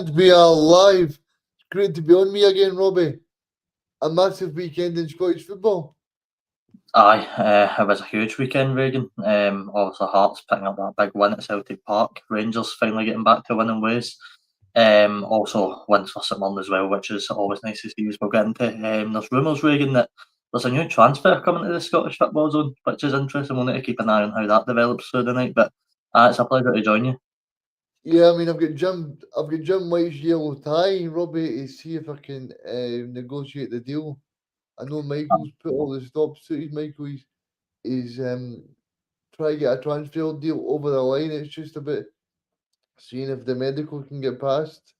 And we are live. Great to be on me again, Robbie. A massive weekend in Scottish football. Aye, it was a huge weekend, Reagan. Obviously, Hearts picking up that big win at Celtic Park. Rangers finally getting back to winning ways. Also wins for St Mirren as well, which is always nice to see as we'll get into. There's rumours, Reagan, that there's a new transfer coming to the Scottish football zone, which is interesting. We'll need to keep an eye on how that develops through the night. But it's a pleasure to join you. Yeah, I mean, I've got Jim White's yellow tie, Robbie, to see if I can negotiate the deal. I know Michael's put all the stops to Michael is trying to get a transfer deal over the line. It's just about seeing if the medical can get passed.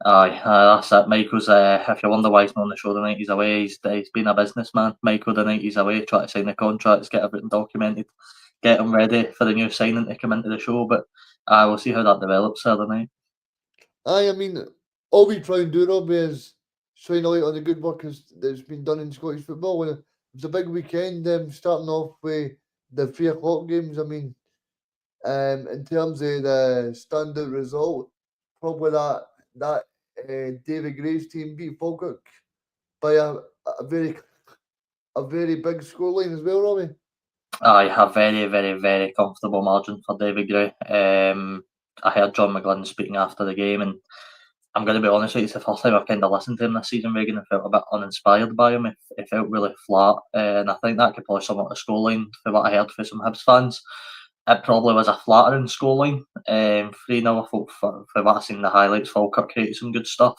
Aye, that's it. Michael's, if you wonder why he's not on the show tonight, he's away. He's been a businessman. Michael, the night he's away, trying to sign the contracts, get everything documented, get him ready for the new signing to come into the show. But we'll see how that develops the night. I mean, all we try and do, Robbie, is shine a light on the good work that's been done in Scottish football. And it's a big weekend, starting off with the 3 o'clock games. I mean, in terms of the standard result, probably that David Gray's team beat Falkirk by a very big scoreline as well, Robbie. Aye, a very, very, very comfortable margin for David Gray. I heard John McGlynn speaking after the game, and I'm going to be honest with you, it's the first time I've kind of listened to him this season, Reagan. I felt a bit uninspired by him. It felt really flat, and I think that could probably sum up the scoreline for what I heard from some Hibs fans. It probably was a flattering scoreline. 3-0, I thought, for what I've seen in the highlights, Falkirk created some good stuff.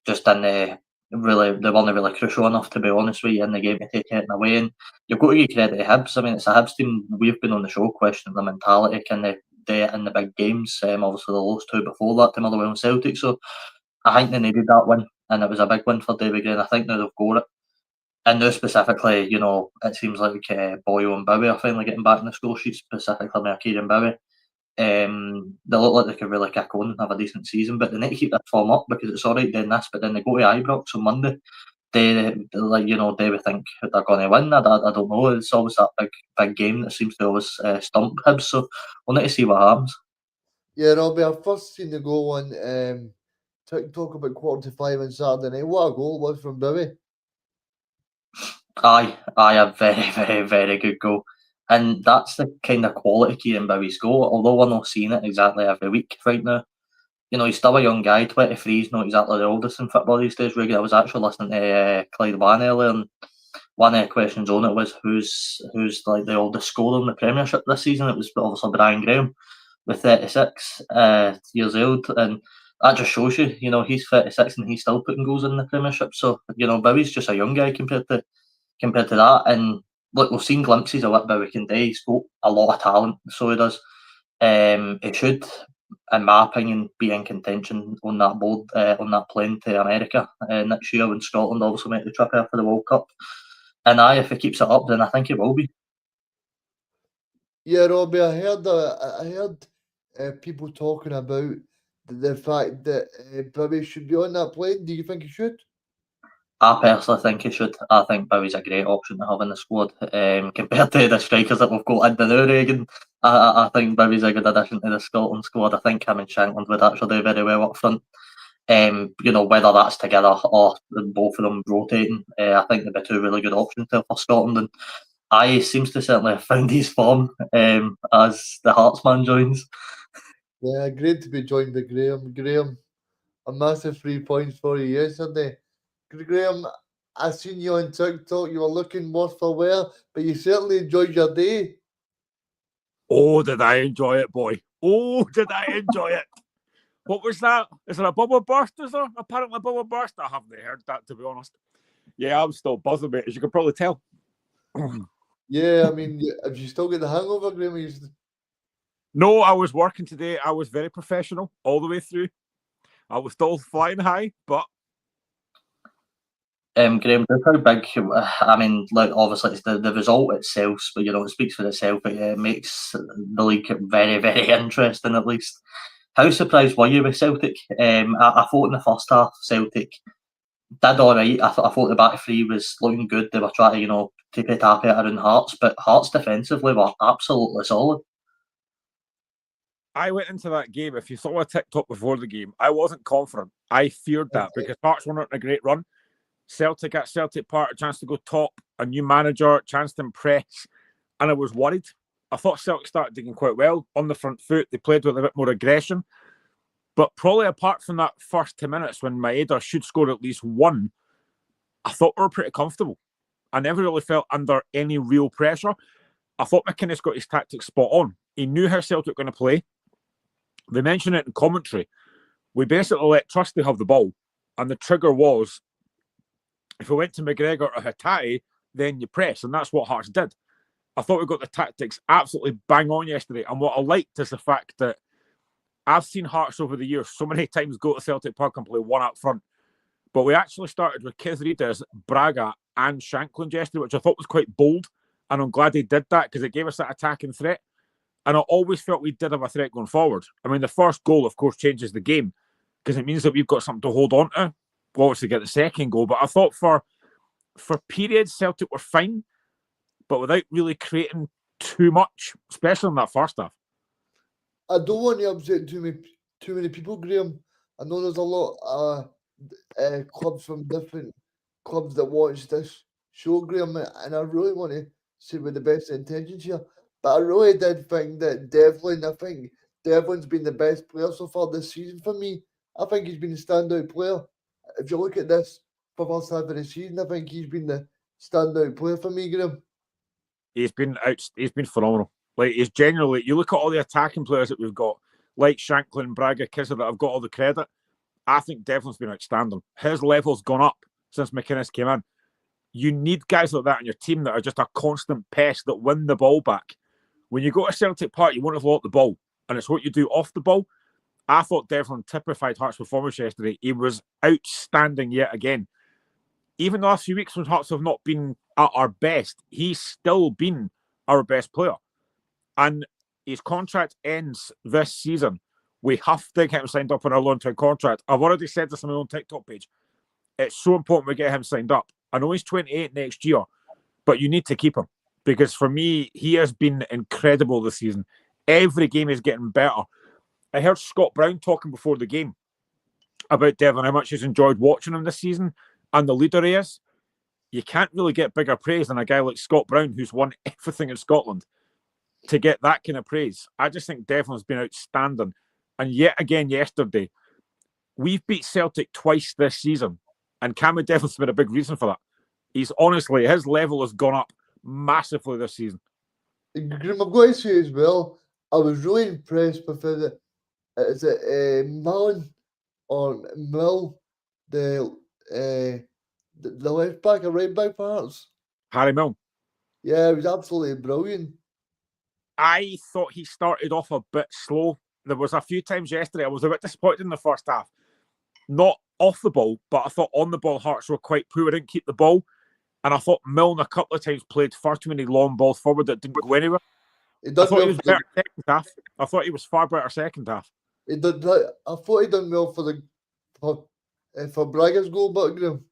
Just in they weren't really crucial enough, to be honest with you, in the game to take it away. And you've got to give credit to Hibs. I mean, it's a Hibs team. We've been on the show questioning the mentality. Can they do it in the big games? Obviously, they lost 2 before that to Motherwell and Celtic. So I think they needed that win, and it was a big win for David Gray. And I think now they've got it. And now specifically, it seems like Boyle and Bowie are finally getting back in the score sheet, specifically Mercury and Bowie. They look like they could really kick on and have a decent season, but they need to keep that form up, because it's all right doing this, but then they go to Ibrox on Monday. Do we think they're going to win? I don't know. It's always that big game that seems to always stump Hibs, so we'll need to see what happens. Yeah, Robbie, I've first seen the goal on TikTok about 4:45 on Saturday night. What a goal it was from Bowie. Aye, a very, very, very good goal. And that's the kind of quality Kieran Bowie's goal, although we're not seeing it exactly every week right now. He's still a young guy, 23, he's not exactly the oldest in football these days. I was actually listening to Clyde Wan earlier, and one of the questions on it was who's like the oldest scorer in the Premiership this season. It was obviously Brian Graham with 36 years old, and that just shows you, he's 36 and he's still putting goals in the Premiership. So, Bowie's just a young guy compared to that. And look, we've seen glimpses of what Bowie can do. He's got a lot of talent, so he does. It should, in my opinion, be in contention on that board, on that plane to America next year when Scotland obviously make the trip here for the World Cup. And if it keeps it up, then I think it will be. Yeah, Robbie, I heard people talking about the fact that Bowie should be on that plane. Do you think he should? I personally think he should. I think Bowie's a great option to have in the squad. Compared to the strikers that we've got in the now, Reagan, I think Bowie's a good addition to the Scotland squad. I think him and Shankland would actually do very well up front. Whether that's together or both of them rotating, I think they'd be 2 really good options there for Scotland. And he seems to certainly have found his form as the Heartsman joins. Yeah, great to be joined by Graham. Graham, a massive 3 points for you yesterday. Graham, I seen you on TikTok. You were looking worse for wear, but you certainly enjoyed your day. Oh, did I enjoy it, boy? Oh, did I enjoy it? What was that? Is there a bubble burst? Is there apparently a bubble burst? I haven't heard that, to be honest. Yeah, I'm still buzzing, mate, as you can probably tell. Yeah, I mean, have you still got the hangover, Graham? No, I was working today. I was very professional all the way through. I was still flying high, but Graham, how big? I mean, like, obviously it's the result itself, but it speaks for itself. It makes the league very, very interesting. At least, how surprised were you with Celtic? I thought in the first half Celtic did all right. I thought the back three was looking good. They were trying to tip it around Hearts, but Hearts defensively were absolutely solid. I went into that game. If you saw a TikTok before the game, I wasn't confident. I feared that because Hearts weren't on a great run. Celtic at Celtic Park, a chance to go top, a new manager, chance to impress, and I was worried. I thought Celtic started doing quite well on the front foot. They played with a bit more aggression. But probably apart from that first 10 minutes when Maeda should score at least one, I thought we were pretty comfortable. I never really felt under any real pressure. I thought McInnes got his tactics spot on. He knew how Celtic were going to play. They mentioned it in commentary. We basically let Trusty have the ball, and the trigger was, if we went to McGregor or Hatate, then you press, and that's what Hearts did. I thought we got the tactics absolutely bang on yesterday, and what I liked is the fact that I've seen Hearts over the years so many times go to Celtic Park and play one up front, but we actually started with Kizrides, Braga, and Shankland yesterday, which I thought was quite bold, and I'm glad they did that because it gave us that attacking threat. And I always felt we did have a threat going forward. I mean, the first goal, of course, changes the game because it means that we've got something to hold on to. We'll obviously get the second goal, but I thought for periods, Celtic were fine, but without really creating too much, especially in that first half. I don't want to upset too many people, Graham. I know there's a lot of clubs from different clubs that watch this show, Graham, and I really want to say with the best intentions here. But I really did think that Devlin's been the best player so far this season for me. I think he's been a standout player. If you look at this for first half of the season, I think he's been the standout player for me, Graham. He's been phenomenal. Like, he's genuinely, you look at all the attacking players that we've got, like Shanklin, Braga, Kizza, that have got all the credit. I think Devlin's been outstanding. His level's gone up since McInnes came in. You need guys like that on your team that are just a constant pest that win the ball back. When you go to Celtic Park, you won't have lost the ball, and it's what you do off the ball. I thought Devlin typified Hearts' performance yesterday. He was outstanding yet again. Even the last few weeks when Hearts have not been at our best, he's still been our best player. And his contract ends this season. We have to get him signed up on our long-term contract. I've already said this on my own TikTok page. It's so important we get him signed up. I know he's 28 next year, but you need to keep him. Because for me, he has been incredible this season. Every game is getting better. I heard Scott Brown talking before the game about Devlin, how much he's enjoyed watching him this season and the leader he is. You can't really get bigger praise than a guy like Scott Brown, who's won everything in Scotland, to get that kind of praise. I just think Devlin's been outstanding. And yet again yesterday, we've beat Celtic twice this season, and Cameron Devlin's been a big reason for that. He's honestly, his level has gone up massively this season. Graham, I've got to say as well, I was really impressed with it. Is it Mullen or Mill, the left back or right back for Hearts? Harry Milne. Yeah, it was absolutely brilliant. I thought he started off a bit slow. There was a few times yesterday I was a bit disappointed in the first half. Not off the ball, but I thought on the ball Hearts were quite poor. Didn't keep the ball. And I thought Milne a couple of times played far too many long balls forward that didn't go anywhere. I thought he was better second half. I thought he was far better second half. I thought he done well for Braga's goal, but Graham.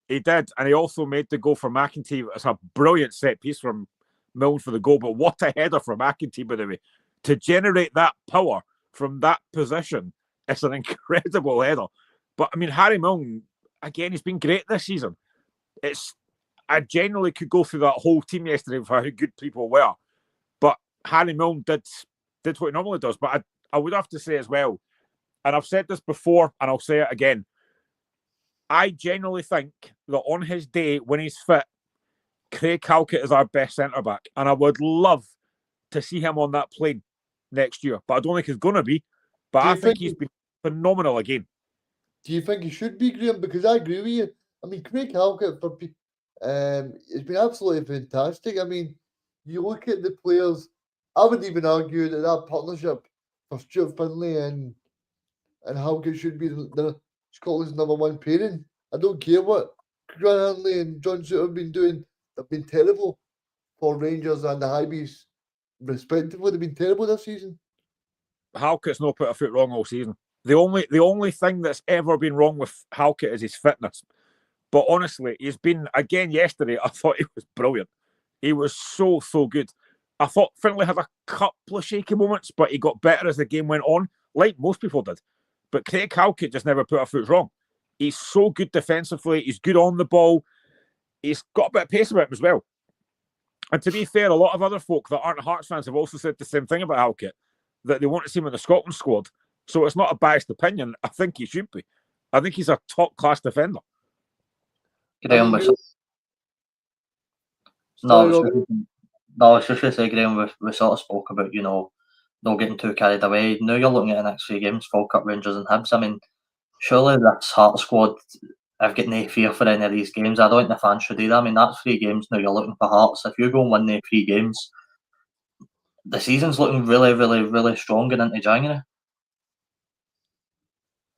He did, and he also made the goal for McEntee. It's a brilliant set piece from Milne for the goal, but what a header from McEntee, by the way. To generate that power from that position, it's an incredible header. But, I mean, Harry Milne, again, he's been great this season. I genuinely could go through that whole team yesterday for how good people were. But Harry Milne did what he normally does. But I would have to say as well, and I've said this before, and I'll say it again, I genuinely think that on his day, when he's fit, Craig Halkett is our best centre-back. And I would love to see him on that plane next year. But I don't think he's going to be. But I think he's been phenomenal again. Do you think he should be, Graham? Because I agree with you. I mean, Craig Halkett it's been absolutely fantastic. I mean, you look at the players. I would even argue that partnership for Stuart Finlay and Halkett should be the Scotland's number one pairing. I don't care what Grant Hanley and John Souttar have been doing. They've been terrible for Rangers and the Highbees, respectively. They've been terrible this season. Halkett's not put a foot wrong all season. The only thing that's ever been wrong with Halkett is his fitness. But honestly, he's been, again yesterday, I thought he was brilliant. He was so good. I thought Finlay had a couple of shaky moments, but he got better as the game went on, like most people did. But Craig Halkett just never put a foot wrong. He's so good defensively. He's good on the ball. He's got a bit of pace about him as well. And to be fair, a lot of other folk that aren't Hearts fans have also said the same thing about Halkett, that they want to see him in the Scotland squad. So it's not a biased opinion. I think he should be. I think he's a top-class defender. Graham, I was just going to say, Graham, we sort of spoke about, not getting too carried away. Now you're looking at the next 3 games, Falkirk, Rangers and Hibs. I mean, surely this Hearts squad, I've got no fear for any of these games. I don't think the fans should either. I mean, that's 3 games now you're looking for Hearts. If you go and win the 3 games, the season's looking really, really, really strong going into January.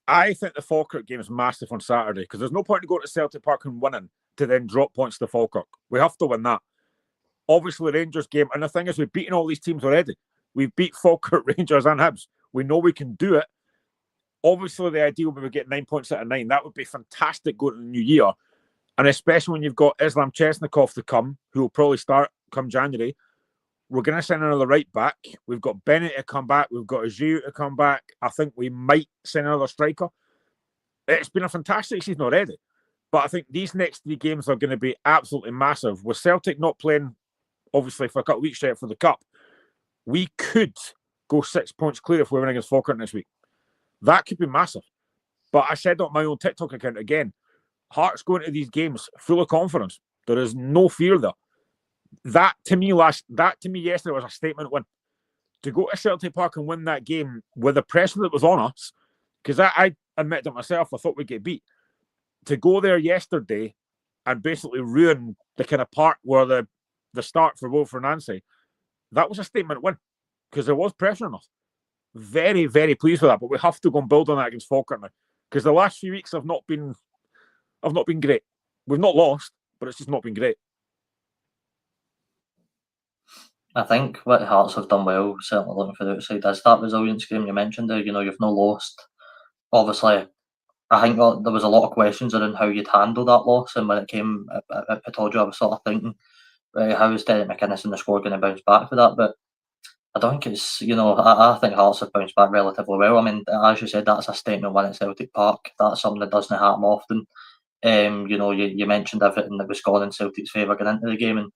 I think the Falkirk game is massive on Saturday because there's no point in going to Celtic Park and winning to then drop points to Falkirk. We have to win that. Obviously, the Rangers game, and the thing is, we've beaten all these teams already. We've beat Falkirk, Rangers, and Hibs. We know we can do it. Obviously, the ideal would be get 9 points out of 9. That would be fantastic going to the new year, and especially when you've got Islam Chesnikov to come, who will probably start come January. We're going to send another right back. We've got Bennett to come back. We've got Aziu to come back. I think we might send another striker. It's been a fantastic season already. But I think these next 3 games are going to be absolutely massive. With Celtic not playing, obviously, for a couple of weeks yet for the Cup, we could go 6 points clear if we win against Falkirk next week. That could be massive. But I said on my own TikTok account again, Hearts going into these games full of confidence. There is no fear there. That to me yesterday was a statement win. To go to Celtic Park and win that game with the pressure that was on us, because I admit to myself, I thought we'd get beat. To go there yesterday and basically ruin the kind of part where the start for Will Nancy, that was a statement win because there was pressure on us. Very, very pleased with that, but we have to go and build on that against Falkirk now because the last few weeks have not been great. We've not lost, but it's just not been great. I think what Hearts have done well, certainly looking for the outside, is that resilience game you mentioned there. You've not lost. Obviously, I think there was a lot of questions around how you'd handle that loss, and when it came at Pittodrie, I was sort of thinking, right, how is Derek McInnes and the squad going to bounce back for that? But I don't think it's, I think Hearts have bounced back relatively well. I mean, as you said, that's a statement win at Celtic Park. That's something that doesn't happen often. You mentioned everything that was gone in Celtic's favour going into the game, and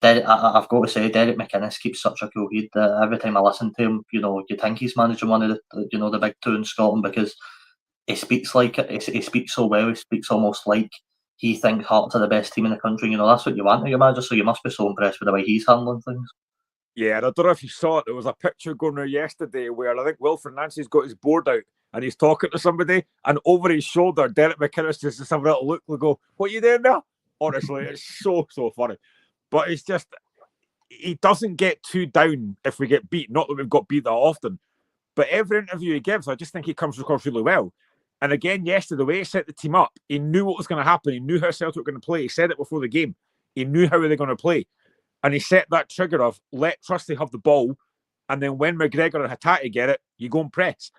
I've got to say, Derek McInnes keeps such a cool head that every time I listen to him, you think he's managing one of the big 2 in Scotland because he speaks like it. He speaks so well. He speaks almost like he thinks Hearts are the best team in the country. That's what you want in your manager. So you must be so impressed with the way he's handling things. Yeah, and I don't know if you saw it. There was a picture going around yesterday where I think Wilfred Nancy's got his board out and he's talking to somebody, and over his shoulder, Derek McInnes just have a little look and go, "What are you doing there?" Honestly, it's so funny. But it's just, he doesn't get too down if we get beat. Not that we've got beat that often. But every interview he gives, I just think he comes across really well. And again, yesterday, the way he set the team up, he knew what was going to happen. He knew how Celtic were going to play. He said it before the game. He knew how they were going to play. And he set that trigger of, let Trusty have the ball. And then when McGregor and Hatate get it, you go and press.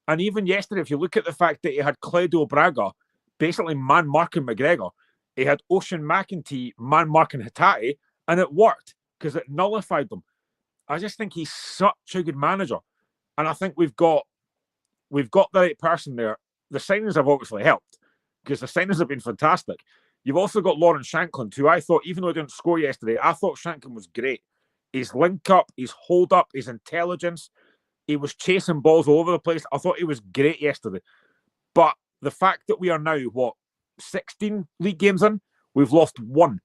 And even yesterday, if you look at the fact that he had Claudio Braga basically man-marking McGregor, he had Ocean McEntee man-marking Hatate, and it worked because it nullified them. I just think he's such a good manager. And I think we've got the right person there. The signings have obviously helped because the signings have been fantastic. You've also got Lauren Shanklin, who I thought, even though he didn't score yesterday, I thought Shanklin was great. His link-up, his hold-up, his intelligence, he was chasing balls all over the place. I thought he was great yesterday. But the fact that we are now, 16 league games in, we've lost 1.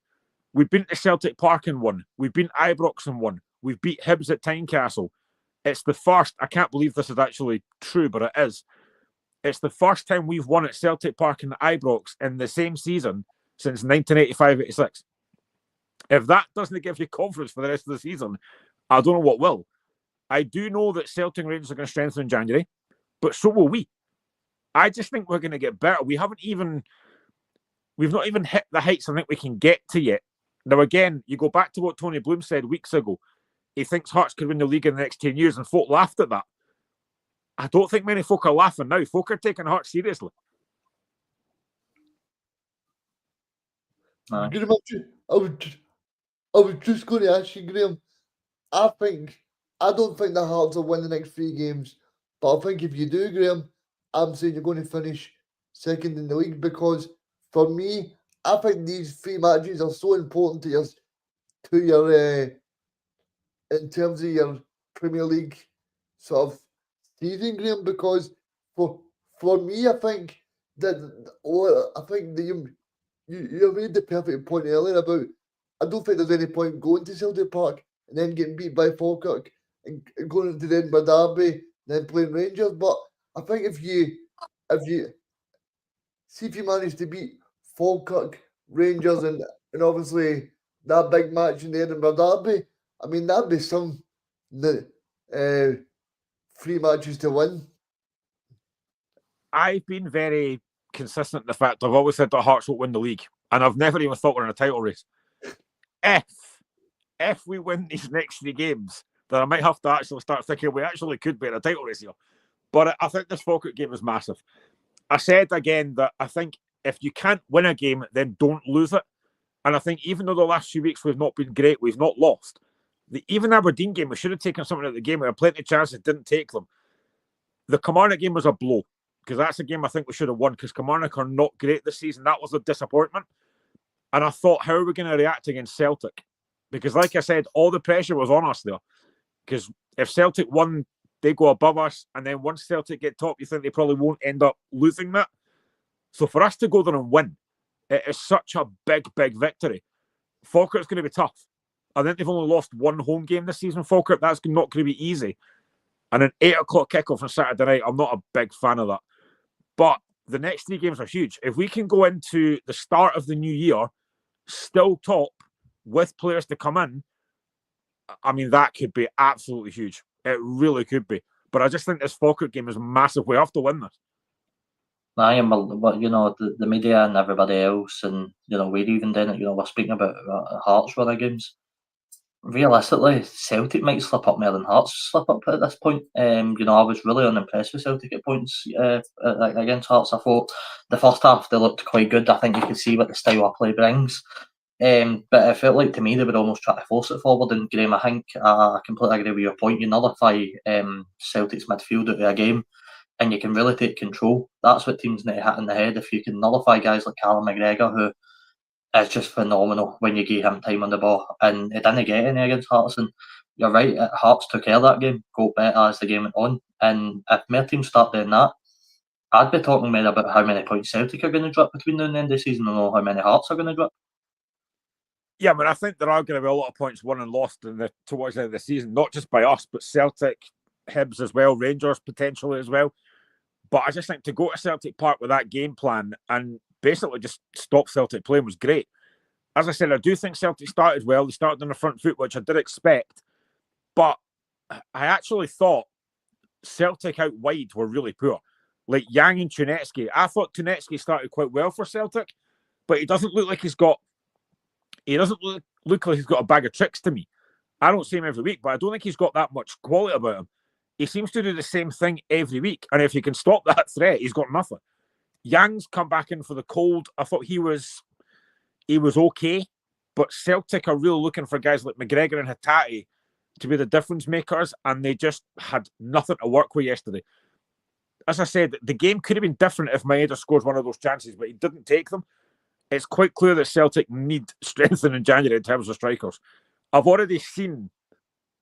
We've been to Celtic Park and won. We've been Ibrox and won. We've beat Hibs at Tynecastle. It's the first, I can't believe this is actually true, but it is. It's the first time we've won at Celtic Park and Ibrox in the same season since 1985-86. If that doesn't give you confidence for the rest of the season, I don't know what will. I do know that Celtic and Rangers are going to strengthen in January, but so will we. I just think we're going to get better. We've not even hit the heights I think we can get to yet. Now, again, you go back to what Tony Bloom said weeks ago. He thinks Hearts could win the league in the next 10 years, and folk laughed at that. I don't think many folk are laughing now. Folk are taking Hearts seriously. Graham, I was just going to ask you, Graham, I don't think the Hearts will win the next 3 games, but I think if you do, Graham, I'm saying you're going to finish second in the league because for me, I think these 3 matches are so important to your in terms of your Premier League sort of season, Graham, because for for me, I think you made the perfect point earlier about I don't think there's any point going to Celtic Park and then getting beat by Falkirk and going into the Edinburgh Derby, then playing Rangers. But I think if you see if you manage to beat Falkirk, Rangers, and obviously that big match in the Edinburgh Derby, I mean that'd be some the 3 matches to win. I've been very consistent in the fact I've always said that Hearts won't win the league, and I've never even thought we're in a title race. If we win these next 3 games, then I might have to actually start thinking we actually could be in a title race here. But I think this Falkirk game is massive. I said again that I think if you can't win a game, then don't lose it. And I think even though the last few weeks we've not been great, we've not lost. Even Aberdeen game, we should have taken something out of the game. We had plenty of chances, didn't take them. The Kilmarnock game was a blow, because that's a game I think we should have won, because Kilmarnock are not great this season. That was a disappointment. And I thought, how are we going to react against Celtic? Because like I said, all the pressure was on us there. Because if Celtic won, they go above us. And then once Celtic get top, you think they probably won't end up losing that. So for us to go there and win, it is such a big, big victory. Falkirk's going to be tough. I think they've only lost 1 home game this season, Falkirk. That's not going to be easy. And an 8 o'clock kickoff on Saturday night, I'm not a big fan of that. But the next 3 games are huge. If we can go into the start of the new year still top with players to come in, I mean, that could be absolutely huge. It really could be. But I just think this Falkirk game is massive. We have to win this. I am, but the media and everybody else, and we're even doing it. We're speaking about Hearts run of games. Realistically, Celtic might slip up more than Hearts slip up at this point. I was really unimpressed with Celtic at points against Hearts. I thought the first half they looked quite good. I think you could see what the style of play brings. But it felt like to me they were almost trying to force it forward. And Graham, I think I completely agree with your point. You nullify Celtic's midfield out of a game, and you can really take control. That's what teams need to hit in the head. If you can nullify guys like Callum McGregor, who is just phenomenal when you give him time on the ball, and he didn't get any against Hearts. And you're right, Hearts took care of that game, got better as the game went on. And if more teams start doing that, I'd be talking more about how many points Celtic are going to drop between now and the end of the season, and how many Hearts are going to drop. Yeah, but I think there are going to be a lot of points won and lost towards the end of the season, not just by us, but Celtic, Hibs as well, Rangers potentially as well. But I just think to go to Celtic Park with that game plan and basically just stop Celtic playing was great. As I said, I do think Celtic started well. They started on the front foot, which I did expect. But I actually thought Celtic out wide were really poor. Like Yang and Tunecki. I thought Tunecki started quite well for Celtic, but he doesn't look like look like he's got a bag of tricks to me. I don't see him every week, but I don't think he's got that much quality about him. He seems to do the same thing every week. And if he can stop that threat, he's got nothing. Yang's come back in for the cold. I thought he was okay, but Celtic are really looking for guys like McGregor and Hatate to be the difference makers, and they just had nothing to work with yesterday. As I said, the game could have been different if Maeda scored one of those chances, but he didn't take them. It's quite clear that Celtic need strengthening in January in terms of strikers. I've already seen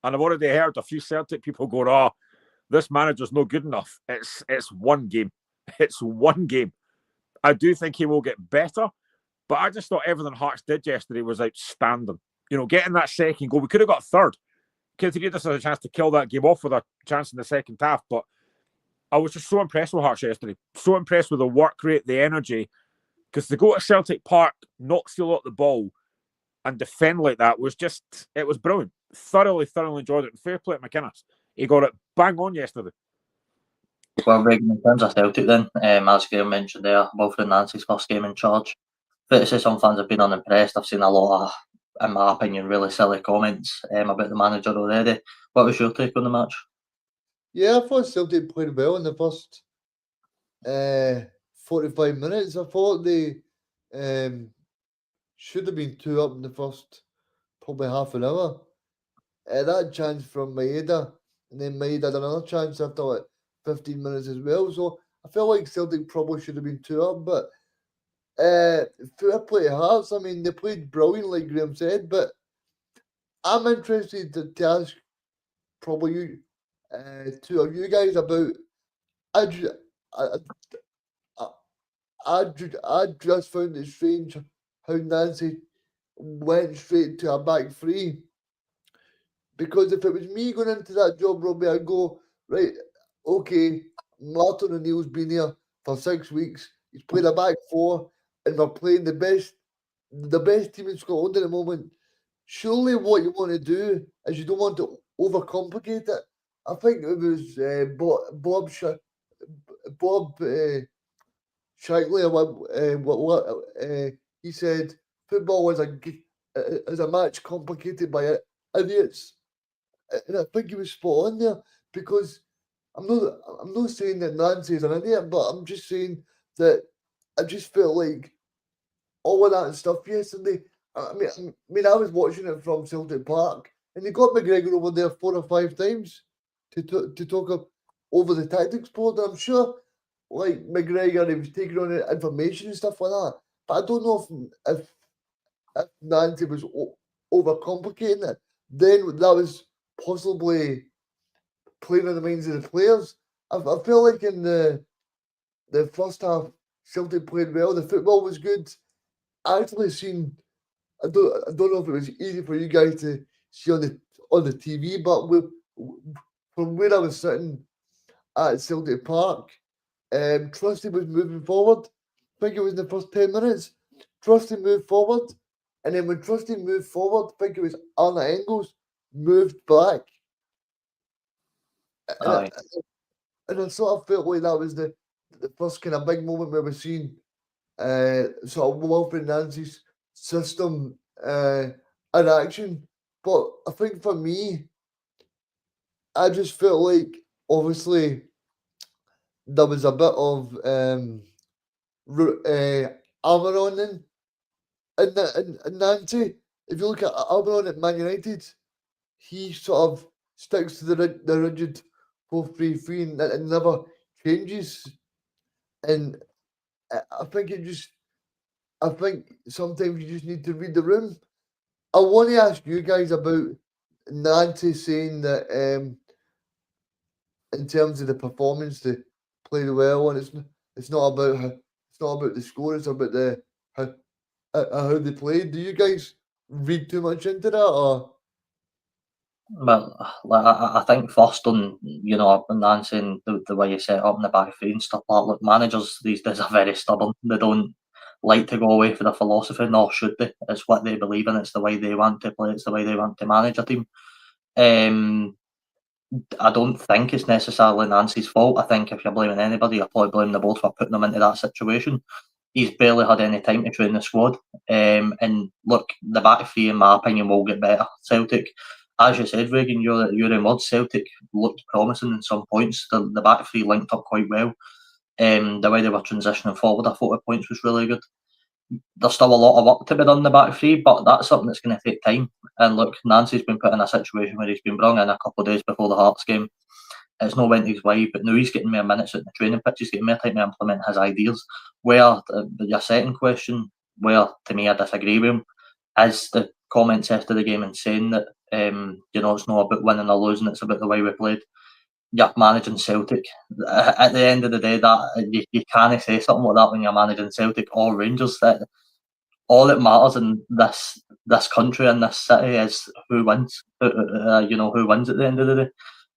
and I've already heard a few Celtic people go, "Oh, this manager's no good enough." It's one game. It's one game. I do think he will get better, but I just thought everything Hearts did yesterday was outstanding. Getting that second goal, we could have got third. Could have given us a chance to kill that game off with a chance in the second half, but I was just so impressed with Hearts yesterday. So impressed with the work rate, the energy. Because to go to Celtic Park, not steal out the ball, and defend like that it was brilliant. Thoroughly enjoyed it. And fair play to McInnes. He got it bang on yesterday. Well, Regan, in terms of Celtic then, as Graham mentioned there, Wilfred Nancy's first game in charge. Fair to say some fans have been unimpressed. I've seen a lot of, in my opinion, really silly comments about the manager already. What was your take on the match? Yeah, I thought Celtic played well in the first 45 minutes. I thought they should have been 2 up in the first probably half an hour. that chance from Maeda, and then Maeda had another chance after like 15 minutes as well. So I felt like Celtic probably should have been 2 up, but fair play to Hearts. I mean, they played brilliantly, like Graham said, but I'm interested to ask probably you, two of you guys about. I, ju- I, I, I just found it strange how Nancy went straight to a back three. Because if it was me going into that job, Robbie, I'd go, right, okay, Martin O'Neill's been here for 6 weeks. He's played a back four, and we're playing the best team in Scotland at the moment. Surely what you want to do is you don't want to overcomplicate it. I think it was Bob Shankly, he said football is a match complicated by idiots, and I think he was spot on there because I'm not saying that Nancy is an idiot, but I'm just saying that I just felt like all of that stuff yesterday. I was watching it from Celtic Park, and they got McGregor over there 4 or 5 times to talk over the tactics board. I'm sure, like McGregor, he was taking on information and stuff like that. But I don't know if Nancy was overcomplicating it. Then that was possibly playing on the minds of the players. I feel like in the first half, Celtic played well. The football was good. I actually seen. I don't know if it was easy for you guys to see on the TV, but from where I was sitting at Celtic Park, Trusty was moving forward. I think it was in the first 10 minutes. Trusty moved forward, and then when Trusty moved forward, I think it was Arna Engels moved back. And I sort of felt like that was the first kind of big moment where we're seeing sort of Wilfred Nancy's system in action. But I think for me, I just felt like obviously there was a bit of Almiron in Nancy. If you look at Almiron at Man United, he sort of sticks to the rigid 4-3-3 and it never changes. And I think I think sometimes you just need to read the room. I want to ask you guys about Nancy saying that in terms of the performance, they played well, and it's not about the score, it's about how they played. Do you guys read too much into that, or? Well, I think first on, Nancy and the way you set up in the back three and stuff like that. Look, managers these days are very stubborn. They don't like to go away for the philosophy, nor should they. It's what they believe in. It's the way they want to play. It's the way they want to manage a team. I don't think it's necessarily Nancy's fault. I think if you're blaming anybody, you're probably blaming the board for putting them into that situation. He's barely had any time to train the squad. And look, the back three, in my opinion, will get better. Celtic, as you said, Reagan, you're in words. Celtic looked promising in some points. The back three linked up quite well. The way they were transitioning forward, I thought at points was really good. There's still a lot of work to be done in the back three, but that's something that's going to take time. And look, Nancy's been put in a situation where he's been brought in a couple of days before the Hearts game. It's not went his way, but now he's getting more minutes at the training pitch. He's getting more time to implement his ideas. Where your second question, where to me I disagree with him, is the comments after the game and saying that it's not about winning or losing, it's about the way we played. You're managing Celtic. At the end of the day, that you can't say something like that when you're managing Celtic or Rangers. That all that matters in this country and this city is who wins. Who wins at the end of the day.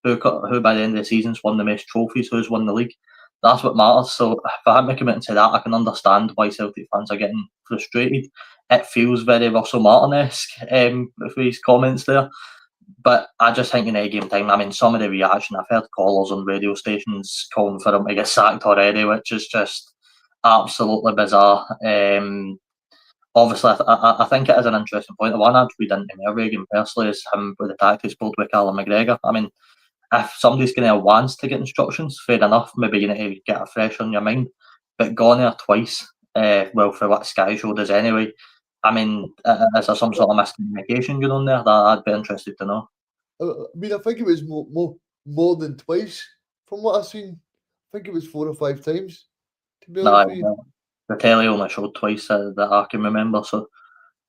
Who by the end of the season's won the most trophies, who's won the league. That's what matters. So for him to commit to that, I can understand why Celtic fans are getting frustrated. It feels very Russell Martin-esque with his comments there. But I just think in any game time, I mean, some of the reaction, I've heard callers on radio stations calling for him to get sacked already, which is just absolutely bizarre. Obviously, I think it is an interesting point. The one I'd read into more, Reagan, personally, is him with the tactics board with Callum McGregor. I mean, if somebody's going to wants to get instructions, fair enough, maybe you need to get it fresh on your mind. But gone there twice, for what Sky showed us anyway, I mean, is there some sort of miscommunication going on there? That I'd be interested to know. I think it was more than twice from what I've seen. I think it was 4 or 5 times. To be honest No, with you, the telly only showed twice that I can remember. So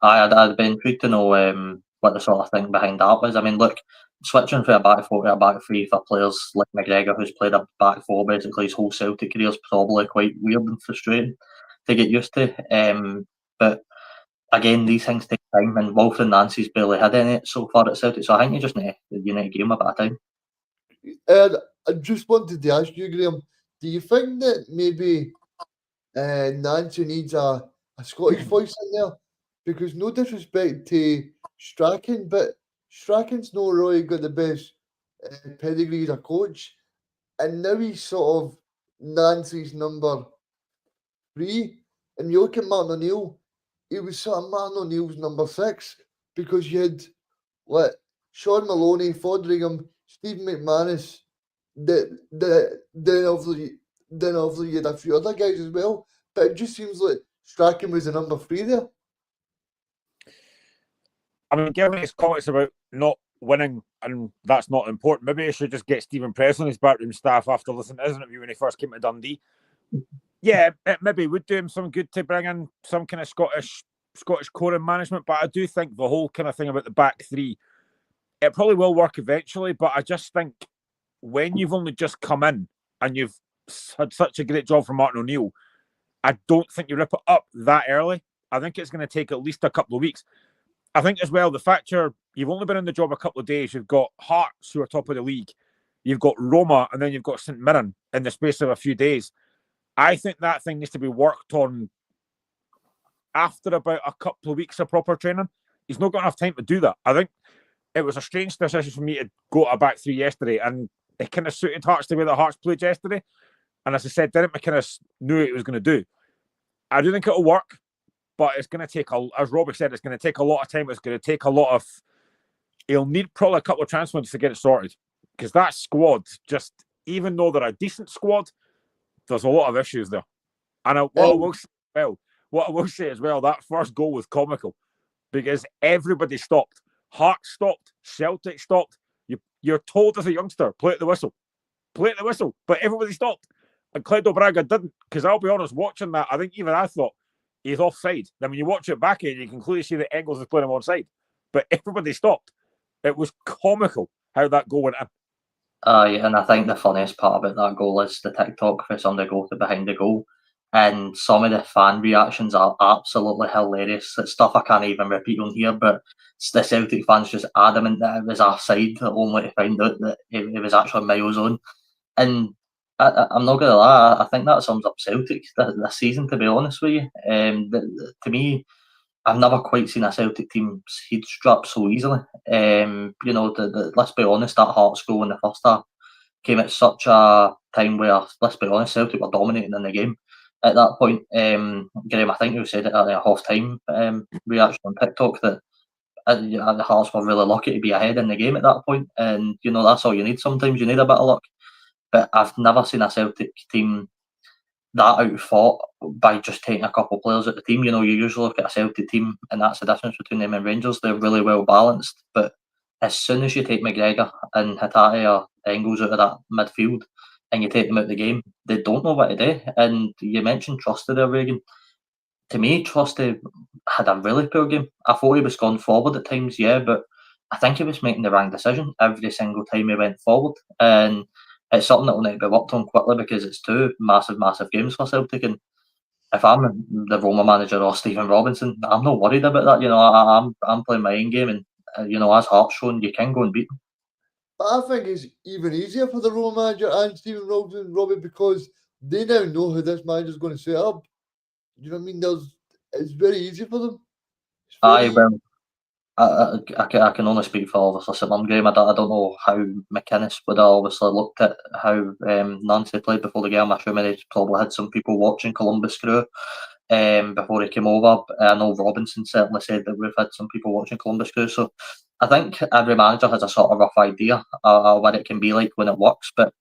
I'd be intrigued to know what the sort of thing behind that was. I mean, look, switching from a back four to a back three for players like McGregor, who's played a back four basically his whole Celtic career, is probably quite weird and frustrating to get used to. But again, these things take time, and Wilfred Nancy's barely had any so far at Celtic. So I think you need to give him a bit of time. and I just wanted to ask you, Graham, do you think that maybe Nancy needs a Scottish voice in there? Because no disrespect to Strachan, but Strachan's not really got the best pedigree as a coach, and now he's sort of Nancy's number 3. And you look at Martin O'Neill, he was sort of Martin O'Neill's number 6 because you had like Sean Maloney, Fodringham, Stephen McManus, then obviously you had a few other guys as well. But it just seems like Strachan was the number 3 there. I mean, given his comments about not winning, and that's not important, maybe I should just get Stephen Press on his backroom staff after listening to his interview when he first came to Dundee. Yeah, it maybe would do him some good to bring in some kind of Scottish core in management, but I do think the whole kind of thing about the back three, it probably will work eventually, but I just think when you've only just come in and you've had such a great job from Martin O'Neill, I don't think you rip it up that early. I think it's going to take at least a couple of weeks. I think as well, the fact you've only been in the job a couple of days, you've got Hearts, who are top of the league, you've got Roma, and then you've got St Mirren in the space of a few days. I think that thing needs to be worked on after about a couple of weeks of proper training. He's not got enough time to do that. I think it was a strange decision for me to go to a back three yesterday, and it kind of suited Hearts the way that Hearts played yesterday. And as I said, Derek McInnes knew what he was going to do. I do think it'll work, but it's going to take, as Robbie said, it's going to take a lot of time. It's going to take a lot of... He'll need probably a couple of transfers to get it sorted, because that squad, just even though they're a decent squad, there's a lot of issues there. And what I will say as well, that first goal was comical, because everybody stopped. Hearts stopped. Celtic stopped. You're told as a youngster, play at the whistle. Play at the whistle. But everybody stopped. And Cledo Braga didn't. Because I'll be honest, watching that, I think even I thought he's offside. Then when you watch it back, you can clearly see that Engels is playing him onside. But everybody stopped. It was comical how that goal went in. And I think the funniest part about that goal is the TikTok for somebody go to behind the goal. And some of the fan reactions are absolutely hilarious. It's stuff I can't even repeat on here, but the Celtic fans just adamant that it was offside, only to find out that it was actually miles on. And I'm not going to lie, I think that sums up Celtic this season, to be honest with you. To me, I've never quite seen a Celtic team head strap so easily. Let's be honest, that Hearts goal in the first half came at such a time where, let's be honest, Celtic were dominating in the game. At that point, Graham, I think you said it at a half-time reaction on TikTok that the Hearts were really lucky to be ahead in the game at that point, and that's all you need. Sometimes you need a bit of luck, but I've never seen a Celtic team that outfought by just taking a couple of players at the team. You usually look at a Celtic team, and that's the difference between them and Rangers. They're really well balanced, but as soon as you take McGregor and Hatate or Engels out of that midfield, and you take them out of the game, they don't know what to do. And you mentioned Trusty there, Reagan. To me, Trusty had a really poor game. I thought he was going forward at times, yeah, but I think he was making the wrong decision every single time he went forward. And it's something that will need to be worked on quickly, because it's two massive games for Celtic. And if I'm the Roma manager or Stephen Robinson, I'm not worried about that. I'm playing my own game, and as Hearts shown, you can go and beat them. But I think it's even easier for the Roma manager and Stephen Robinson, Robbie, because they now know how this manager is going to set up. You know what I mean? It's very easy for them. I can only speak for obviously St Mirren game. I don't know how McInnes would have obviously looked at how Nancy played before the game. I'm sure he probably had some people watching Columbus Crew before he came over. I know Robinson certainly said that we've had some people watching Columbus Crew. So I think every manager has a sort of rough idea of what it can be like when it works. But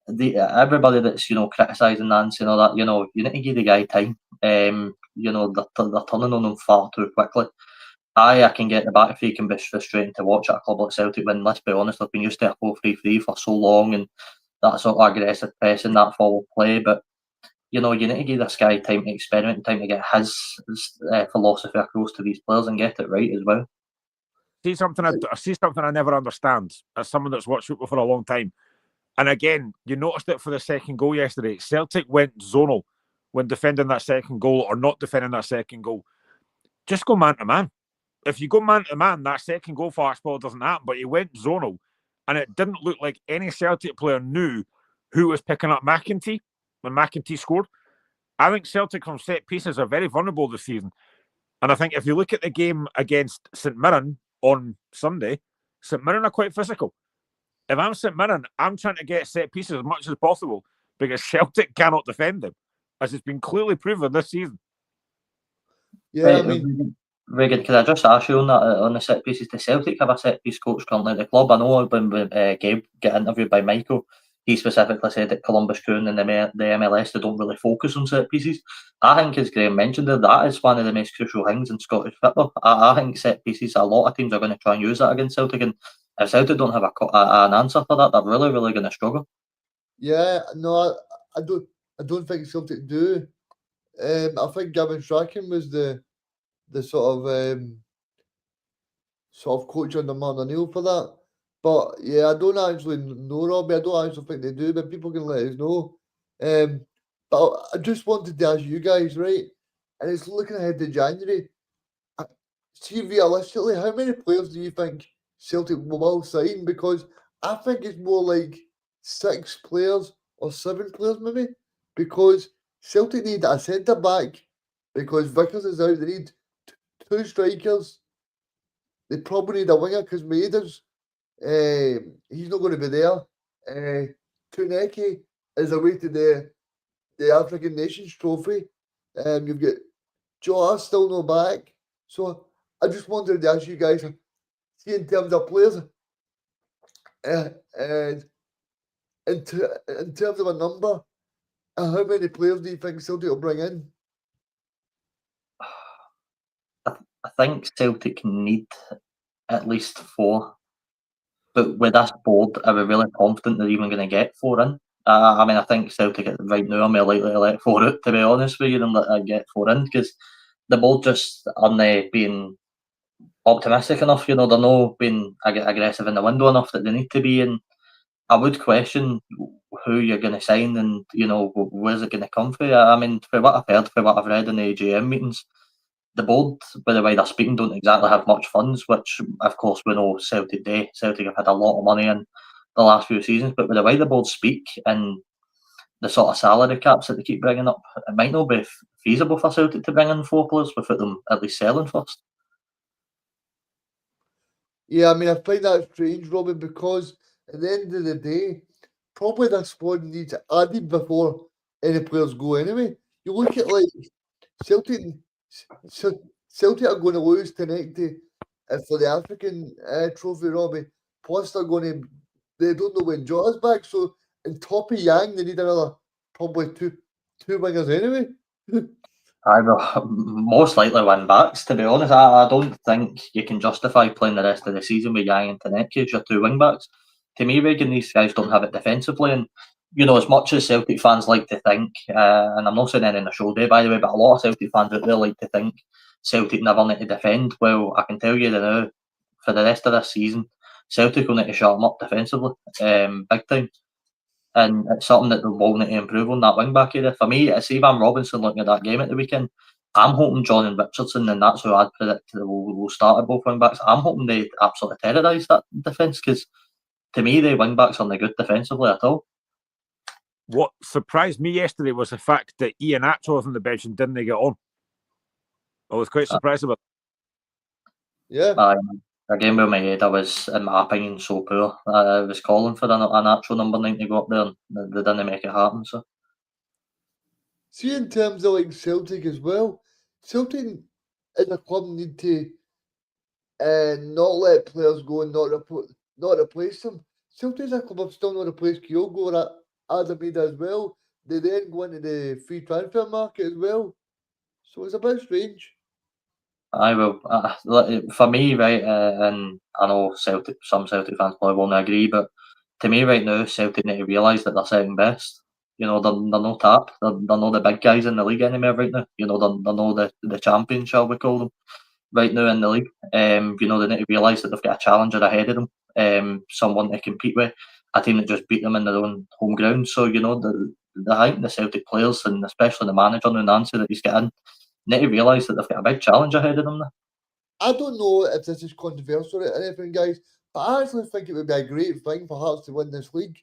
everybody that's criticising Nancy and all that, you need to give the guy time. They're turning on him far too quickly. I can get the back three can be frustrating to watch at a club like Celtic when, let's be honest, they've been used to a 4-3-3 for so long and that sort of aggressive pressing, that forward play. But you know, you need to give this guy time to experiment, time to get his philosophy across to these players and get it right as well. See something I never understand as someone that's watched football for a long time. And again, you noticed it for the second goal yesterday. Celtic went zonal when defending that second goal or not defending that second goal. Just go man to man. If you go man to man, that second goal fastball doesn't happen. But he went zonal, and it didn't look like any Celtic player knew who was picking up McEntee when McEntee scored. I think Celtic from set pieces are very vulnerable this season. And I think if you look at the game against St Mirren on Sunday, St Mirren are quite physical. If I'm St Mirren, I'm trying to get set pieces as much as possible because Celtic cannot defend them, as it's been clearly proven this season. Yeah, Right, I mean, Regan, can I just ask you on that on the set pieces? Does Celtic have a set piece coach currently at the club? I know when Gabe got interviewed by Michael, he specifically said that Columbus Crew and the MLS, they don't really focus on set pieces. I think, as Graham mentioned, that is one of the most crucial things in Scottish football. I think set pieces, a lot of teams are going to try and use that against Celtic, and if Celtic don't have an answer for that, they're really, really going to struggle. yeah, no, I don't think Celtic do. I think Gavin Strachan was the sort of coach under Martin O'Neill for that. But yeah, I don't actually know, Robbie. I don't actually think they do, but people can let us know. But I just wanted to ask you guys, right? And it's looking ahead to January. See, realistically, how many players do you think Celtic will sign? Because I think it's more like 6 players or 7 players, maybe. Because Celtic need a centre back because Vickers is out. They need 2 strikers. They probably need a winger because Maeder's he's not going to be there. Tuneki is away to the African Nations Trophy. You've got Joe still no back. So I just wanted to ask you guys, see in terms of players, and in terms of a number, how many players do you think Celtic will bring in? I think Celtic need at least 4. But with this board, are we really confident they're even going to get 4 in? I mean, I think Celtic right now are more likely to let 4 out, to be honest with you, than get 4 in, because the board just aren't being optimistic enough. You know, they're not being aggressive in the window enough that they need to be. And I would question who you're going to sign and, you know, where's it going to come from. I mean, for what I've heard, for what I've read in the AGM meetings, the board, by the way they're speaking, don't exactly have much funds, which of course we know Celtic do. Celtic have had a lot of money in the last few seasons, but with the way the board speak and the sort of salary caps that they keep bringing up, it might not be feasible for Celtic to bring in 4 players without them at least selling first. Yeah, I mean, I find that strange, Robin, because at the end of the day, probably that squad needs added before any players go anyway. You look at like Celtic, Celtic are going to lose tonight for the African trophy, Robbie. Plus, they don't know when Jota's back. So, in top of Yang, they need another probably two wingers anyway. I will most likely win backs, to be honest. I don't think you can justify playing the rest of the season with Yang and Taneki as your 2 wing backs. To me, Reagan, these guys don't have it defensively. And, you know, as much as Celtic fans like to think, and I'm not saying any in the show day, by the way, but a lot of Celtic fans out there like to think Celtic never need to defend. Well, I can tell you that now, for the rest of this season, Celtic will need to shut them up defensively, big time. And it's something that they will need to improve on, that wing back area. For me, it's Ivan Robinson looking at that game at the weekend. I'm hoping John and Richardson, and that's who I'd predict will start at both wing backs. I'm hoping they absolutely terrorise that defence because to me, the wing backs aren't good defensively at all. What surprised me yesterday was the fact that Ian Atchell was on the bench and didn't get on. I was quite surprised about it. Yeah. A game with my head, I was, in my opinion, so poor. I was calling for an actual number 9 to go up there, and they didn't make it happen. So, See, in terms of like Celtic as well, Celtic as a club need to not let players go and not replace them. Celtic as a club have still not replaced Kyogo or Azamida as well. They then go into the free transfer market as well. So it's a bit strange. I will. For me, right, and I know some Celtic fans probably won't agree, but to me, right now, Celtic need to realise that they're second best. You know, they're no tap. They're not the big guys in the league anymore right now. You know, they're not the champions, shall we call them, right now in the league. You know, they need to realise that they've got a challenger ahead of them, someone to compete with, a team that just beat them in their own home ground. So, you know, I think the Celtic players, and especially the manager, Nancy, that he's got in, need to realise that they've got a big challenge ahead of them now. I don't know if this is controversial or anything, guys, but I actually think it would be a great thing for Hearts to win this league,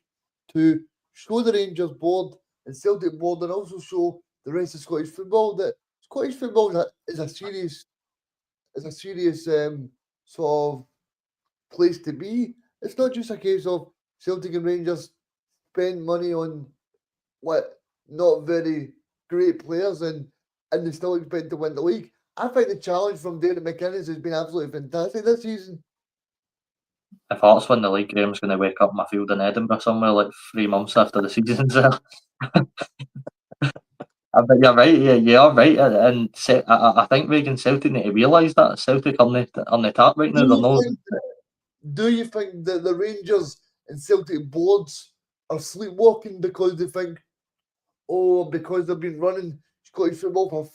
to show the Rangers board and Celtic board, and also show the rest of Scottish football that Scottish football is a serious sort of place to be. It's not just a case of Celtic and Rangers spend money on what not very great players and they still expect to win the league. I think the challenge from David McInnes has been absolutely fantastic this season. If Hearts win the league, Graham's going to wake up in my field in Edinburgh somewhere like 3 months after the season's there. But you're right, you are right, and I think Reagan Celtic need to realise that Celtic on the tap right now. Do you think that the Rangers and Celtic boards are sleepwalking because they think, because they've been running Scottish football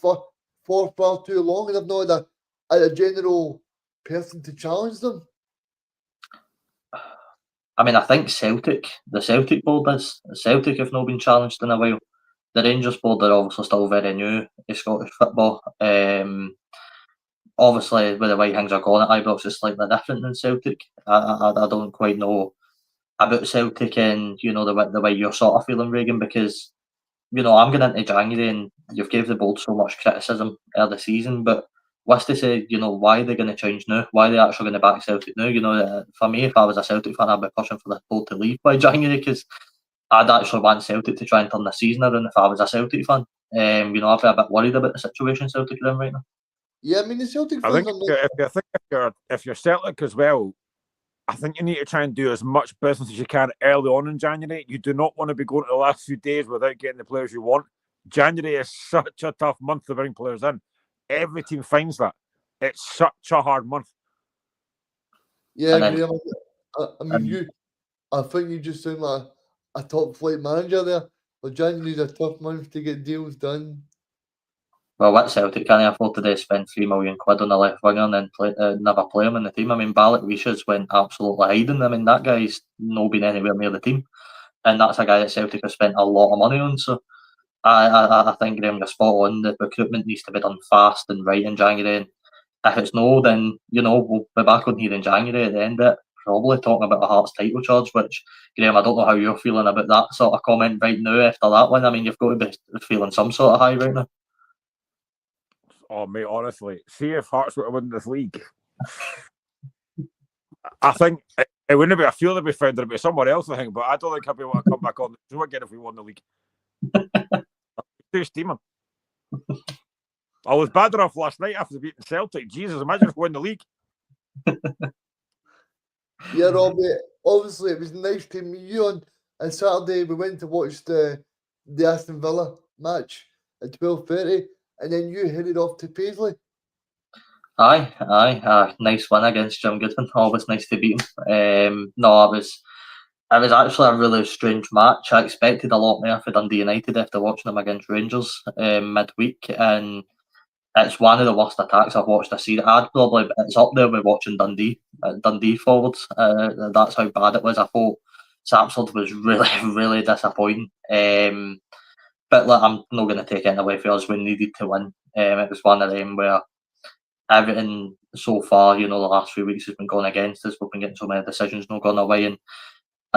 for far too long and they've not had a general person to challenge them? I mean, I think the Celtic board is. Celtic have not been challenged in a while. The Rangers board are obviously still very new to Scottish football. Obviously, with the way things are going at Ibrox, it's slightly different than Celtic. I don't quite know about Celtic and, you know, the way you're sort of feeling, Reagan, because, you know, I'm going into January and you've gave the board so much criticism early the season, but what's to say, you know, why they're going to change now? Why are they actually going to back Celtic now? You know, for me, if I was a Celtic fan, I'd be pushing for the board to leave by January, because I'd actually want Celtic to try and turn the season around if I was a Celtic fan. You know, I'd be a bit worried about the situation Celtic are in right now. Yeah, I mean, the Celtic I fans think if you're Celtic as well, I think you need to try and do as much business as you can early on in January. You do not want to be going to the last few days without getting the players you want. January is such a tough month to bring players in. Every team finds that. It's such a hard month. Yeah, Graham, I think you just sound like a top flight manager there. But January's a tough month to get deals done. Well, what Celtic can afford to spend £3 million on a left winger and then never play him in the team? I mean, Balak Wisha's went absolutely hiding. I mean, that guy's not been anywhere near the team, and that's a guy that Celtic have spent a lot of money on. So I think, Graham, you're spot on. The recruitment needs to be done fast and right in January. And if it's no, then, you know, we'll be back on here in January at the end of it, probably talking about a Hearts title charge, which, Graham, I don't know how you're feeling about that sort of comment right now after that one. I mean, you've got to be feeling some sort of high right now. Oh, mate, honestly, see if Hearts were to win this league. I think it wouldn't be a field that we found, it'd be somewhere else, I think, but I don't think I'd be able to come back on the show again if we won the league. Too steaming. I was bad enough last night after beating Celtic. Jesus, imagine if we win the league. Yeah, Robbie, obviously it was nice to meet you on Saturday. We went to watch the Aston Villa match at 12:30, and then you headed off to Paisley. Aye, nice win against Jim Goodwin. Always nice to beat him. No, it was actually a really strange match. I expected a lot more for Dundee United after watching them against Rangers midweek, and it's one of the worst attacks I've watched this season. It's up there with watching Dundee forwards. That's how bad it was. I thought Sapsford was really, really disappointing. But look, I'm not going to take it away from us. We needed to win. It was one of them where everything so far, you know, the last few weeks has been going against us. We've been getting so many decisions not going away, and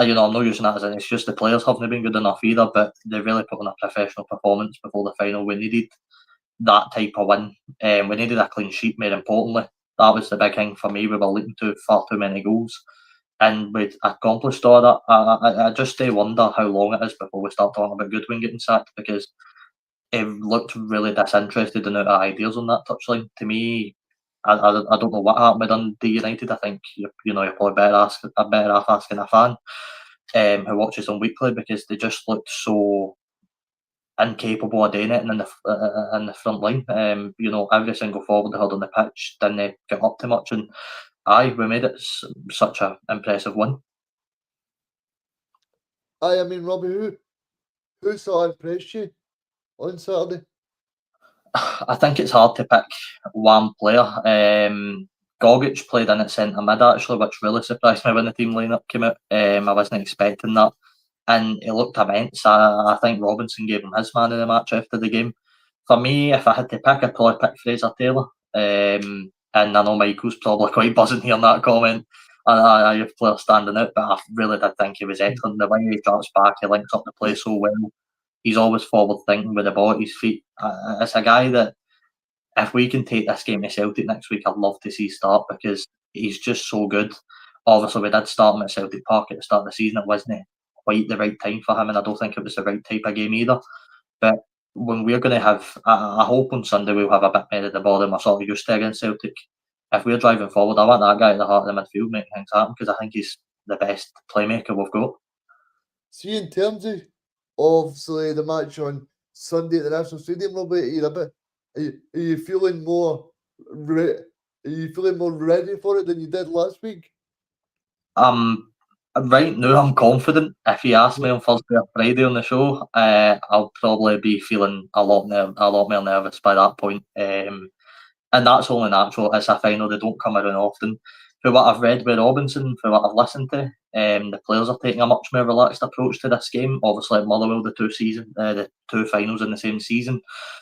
you know, I'm not using that as an excuse. The players haven't been good enough either, but they really put on a professional performance before the final. We needed that type of win. We needed a clean sheet, more importantly. That was the big thing for me. We were leading to far too many goals, and we'd accomplished all that. I just wonder how long it is before we start talking about Goodwin getting sacked, because he looked really disinterested and out of ideas on that touchline. To me, I don't know what happened with Dundee United. I think you're probably better off asking a fan who watches them weekly, because they just looked so incapable of doing it in the front line. Every single forward they had on the pitch didn't get up too much, and we made it such an impressive win. I mean, Robbie, who sort of impressed you on Saturday? I think it's hard to pick one player. Gogic played in at centre mid actually, which really surprised me when the team lineup came out. I wasn't expecting that, and he looked immense. I think Robinson gave him his man of the match after the game. For me, if I had to pick, I'd probably pick Fraser Taylor. And I know Michael's probably quite buzzing hearing that comment. I have players standing out, but I really did think he was excellent. The way he drops back, he links up the play so well. He's always forward thinking with the ball at his feet. It's a guy that, if we can take this game to Celtic next week, I'd love to see start, because he's just so good. Obviously, we did start him at Celtic Park at the start of the season. It wasn't quite the right time for him, and I don't think it was the right type of game either. But when we're going to have, I hope on Sunday we'll have a bit more of the ball than we're sort of used to against Celtic. If we're driving forward, I want that guy at the heart of the midfield making things happen, because I think he's the best playmaker we've got. See, in terms of obviously the match on Sunday at the National Stadium, Robert, are you feeling more ready for it than you did last week? Right now, I'm confident. If you ask me on Thursday or Friday on the show, I'll probably be feeling a lot more nervous by that point. And that's only natural. It's a final; they don't come around often. For what I've read with Robinson, for what I've listened to, the players are taking a much more relaxed approach to this game. Obviously, at Motherwell, the two finals in the same season,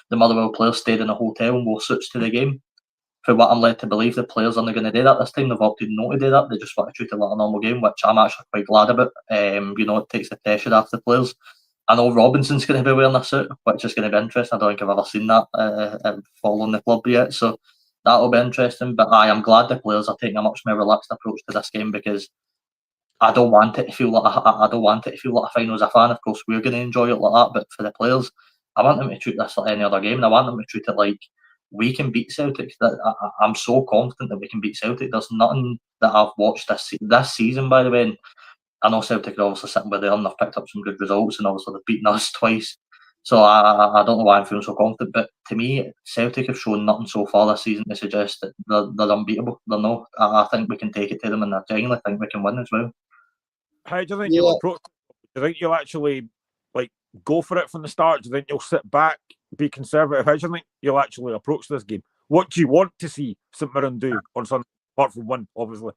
the Motherwell players stayed in a hotel and wore suits to the game. For what I'm led to believe, the players aren't going to do that this time. They've opted not to do that. They just want to treat it like a normal game, which I'm actually quite glad about. It takes the pressure off the players. I know Robinson's going to be wearing a suit, which is going to be interesting. I don't think I've ever seen that following the club yet, so that'll be interesting. But I am glad the players are taking a much more relaxed approach to this game, because I don't want it to feel like a final as a fan. Of course, we're going to enjoy it like that, but for the players, I want them to treat this like any other game, and I want them to treat it like we can beat Celtic. I'm so confident that we can beat Celtic. There's nothing that I've watched this season, by the way. And I know Celtic are obviously sitting with them. They've picked up some good results, and obviously they've beaten us twice. So I don't know why I'm feeling so confident. But to me, Celtic have shown nothing so far this season to suggest that they're unbeatable. They're not. I think we can take it to them, and I genuinely think we can win as well. How do you think you'll approach it? Do you think you'll actually go for it from the start? Do you think you'll sit back, be conservative? How do you think you'll actually approach this game? What do you want to see St Mirren do on Sunday, apart from win, obviously?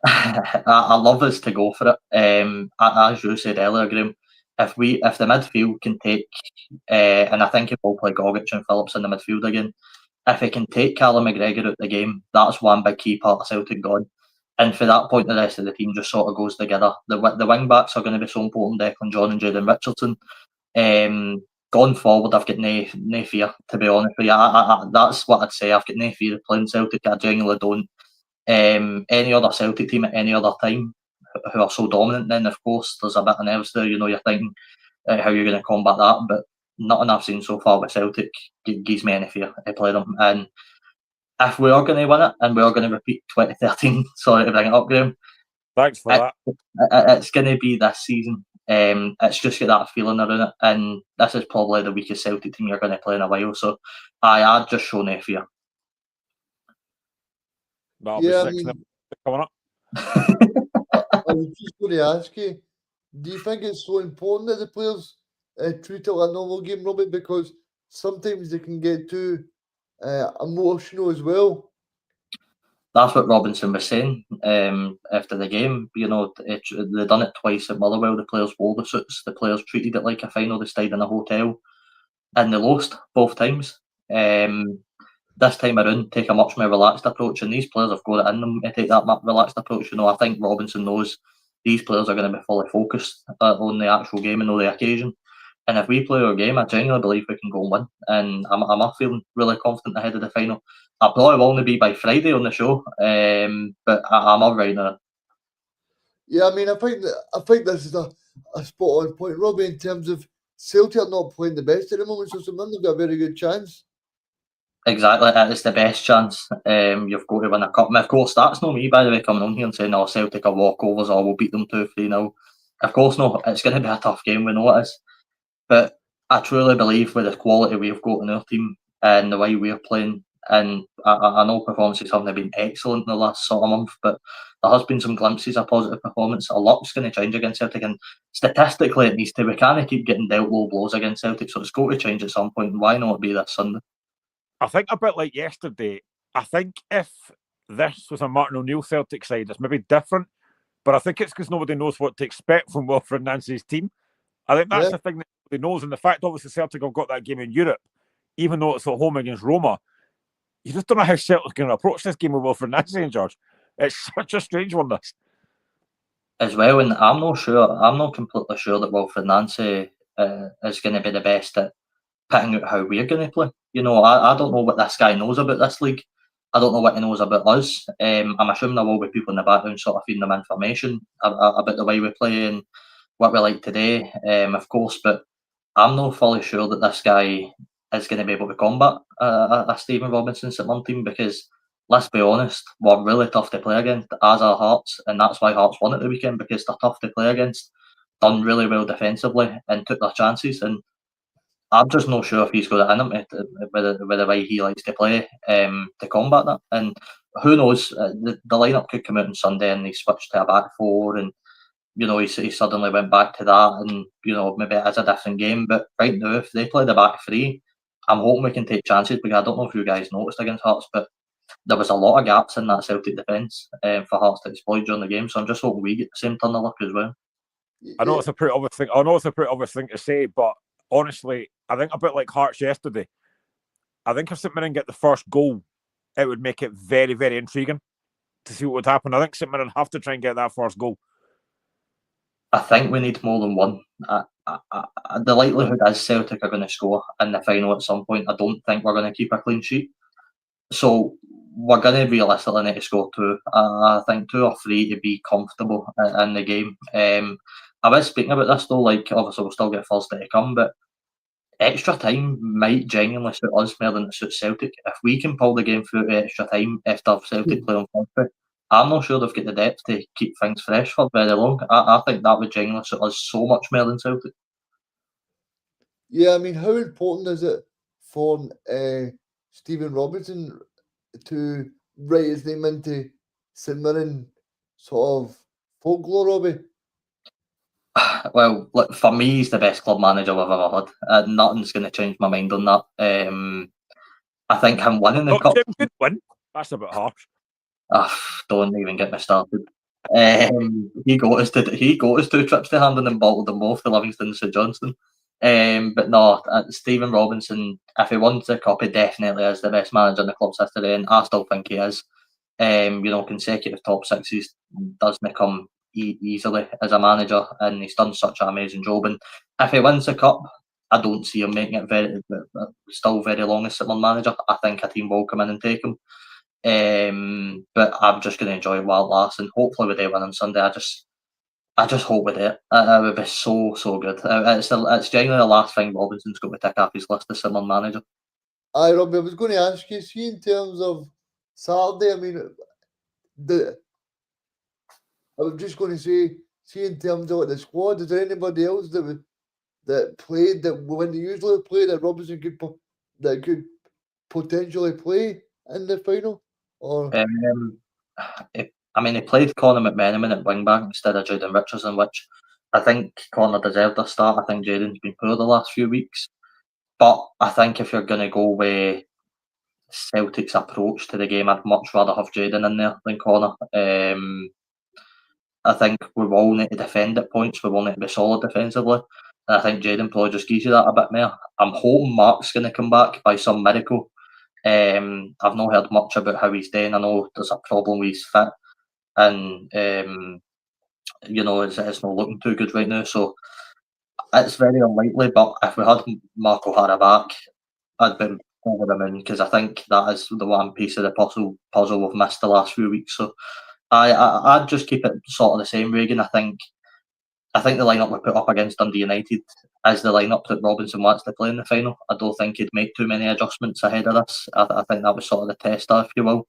I love us to go for it. As you said earlier, Graham, if the midfield can take, and I think it will play Gogic and Phillips in the midfield again, if it can take Callum McGregor out the game, that's one big key part of Celtic gone. And for that point, the rest of the team just sort of goes together. The wing backs are going to be so important. Declan John and Jayden Richardson. Going forward, I've got no fear, to be honest with you. That's what I'd say. I've got no fear of playing Celtic. I genuinely don't. Any other Celtic team at any other time who are so dominant, then of course there's a bit of nerves there. You're thinking how you're going to combat that, but nothing I've seen so far with Celtic gives me any fear to play them. And if we are going to win it, and we are going to repeat 2013, sorry to bring it up, Graham. Thanks for that. It's going to be this season. It's just got that feeling around it, and this is probably the weakest Celtic team you're going to play in a while. So I'd just show no fear. That'll be 6 coming up. I was just going to ask you, do you think it's so important that the players treat it like a normal game, Robert? Because sometimes they can get too emotional as well. That's what Robinson was saying after the game. They done it twice at Motherwell. The players wore the suits. The players treated it like a final. They stayed in a hotel, and they lost both times. This time around, take a much more relaxed approach, and these players have got it in them to take that relaxed approach. I think Robinson knows these players are going to be fully focused on the actual game and on the occasion. And if we play our game, I genuinely believe we can go and win. And I'm feeling really confident ahead of the final. I probably will only be by Friday on the show, but I'm all right now. Yeah, I mean, I think this is a spot on point, Robbie, in terms of Celtic are not playing the best at the moment, so St Mirren have got a very good chance. Exactly, it's the best chance. You've got to win a cup. And of course, that's not me, by the way, coming on here and saying, Celtic are walkovers, or we'll beat them 2-3-0. Of course, no, it's going to be a tough game, we know it is. But I truly believe with the quality we've got in our team and the way we're playing, and I know performances haven't been excellent in the last sort of month, but there has been some glimpses of positive performance. A lot's going to change against Celtic, and statistically it needs to. We can't keep getting dealt low blows against Celtic, so it's got to change at some point. And why not be this Sunday? I think a bit like yesterday. I think if this was a Martin O'Neill Celtic side, it's maybe different. But I think it's because nobody knows what to expect from Wilfred Nancy's team. I think that's the thing that nobody knows. And the fact, obviously, Celtic have got that game in Europe, even though it's at home against Roma, you just don't know how Celtic can approach this game with Wilfred Nancy in charge. It's such a strange one, this. As well, and I'm not completely sure that Wilfred Nancy is going to be the best at picking out how we're going to play. You know, I don't know what this guy knows about this league. I don't know what he knows about us. I'm assuming there will be people in the background sort of feeding them information about the way we play and what we like today, of course. But I'm not fully sure that this guy is going to be able to combat a Stephen Robinson St. team, because let's be honest, we're really tough to play against, as are Hearts, and that's why Hearts won at the weekend, because they're tough to play against, done really well defensively and took their chances. And I'm just not sure if he's got it in him with the way he likes to play to combat that. And who knows, the lineup could come out on Sunday and he switched to a back four, and you know he suddenly went back to that, and you know maybe it is a different game. But right now, if they play the back three, I'm hoping we can take chances, because I don't know if you guys noticed against Hearts, but there was a lot of gaps in that Celtic defence for Hearts to exploit during the game. So I'm just hoping we get the same turn of luck as well. I know it's a pretty obvious thing. I know it's a pretty obvious thing to say, but honestly, I think a bit like Hearts yesterday. I think if St Mirren get the first goal, it would make it very, very intriguing to see what would happen. I think St Mirren have to try and get that first goal. I think we need more than one. The likelihood is Celtic are going to score in the final at some point. I don't think we're going to keep a clean sheet. So we're going to realistically need to score two. I think 2 or 3 to be comfortable in the game. I was speaking about this though, like obviously we'll still get Thursday to come, but extra time might genuinely suit us more than it suits Celtic. If we can pull the game through to extra time after Celtic play on Thursday, I'm not sure they've got the depth to keep things fresh for very long. I think that would genuinely suit us so much more than Celtic. Yeah, I mean, how important is it for Stephen Robinson to write his name into St Mirren sort of folklore, Robbie? Well, look, for me, he's the best club manager we've ever had. Nothing's going to change my mind on that. I think him winning the cup. Good win. That's a bit harsh. Don't even get me started. He got us 2 trips to hand and bottled them both to Livingston and St Johnstone. But no, Stephen Robinson, if he wins the cup, he definitely is the best manager in the club's history, and I still think he is. You know, consecutive top sixes doesn't come easily as a manager, and he's done such an amazing job. And if he wins the cup, I don't see him making it still very long as St. manager. I think a team will come in and take him. But I'm just going to enjoy it while it lasts, and hopefully we do win on Sunday. I just hope we do it. It would be so good. It's genuinely the last thing Robinson's got to tick off his list as St. manager. Aye, Robbie, I was going to ask you, see in terms of Saturday, I mean, I was just going to say, see in terms of the squad, is there anybody else that played that when they usually play that Robinson could potentially play in the final? Or I mean, he played Conor McMenamin at wing back instead of Jaden Richardson, which I think Conor deserved a start. I think Jaden's been poor the last few weeks. But I think if you're going to go with Celtic's approach to the game, I'd much rather have Jaden in there than Conor. I think we will need to defend at points. We will need to be solid defensively. And I think Jaden probably just gives you that a bit more. I'm hoping Mark's going to come back by some miracle. I've not heard much about how he's doing. I know there's a problem with his fit, and you know it's not looking too good right now. So it's very unlikely. But if we had Mark O'Hara back, I'd be over the moon, because I think that is the one piece of the puzzle we've missed the last few weeks. So I'd just keep it sort of the same, Reagan. I think the lineup we put up against Dundee United is the lineup that Robinson wants to play in the final. I don't think he'd make too many adjustments ahead of this. I think that was sort of the tester, if you will.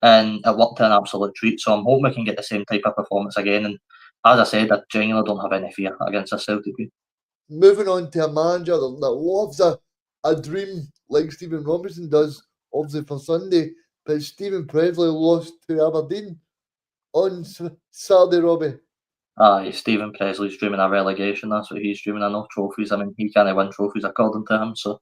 And it worked an absolute treat. So I'm hoping we can get the same type of performance again. And as I said, I genuinely don't have any fear against a Celtic team. moving on to a manager that loves a dream like Stephen Robinson does, obviously for Sunday, but Stephen Presley lost to Aberdeen on Saturday, Robbie. Aye, Stephen Presley's dreaming of relegation. That's what he's dreaming of, no trophies. I mean, he can't win trophies according to him. So,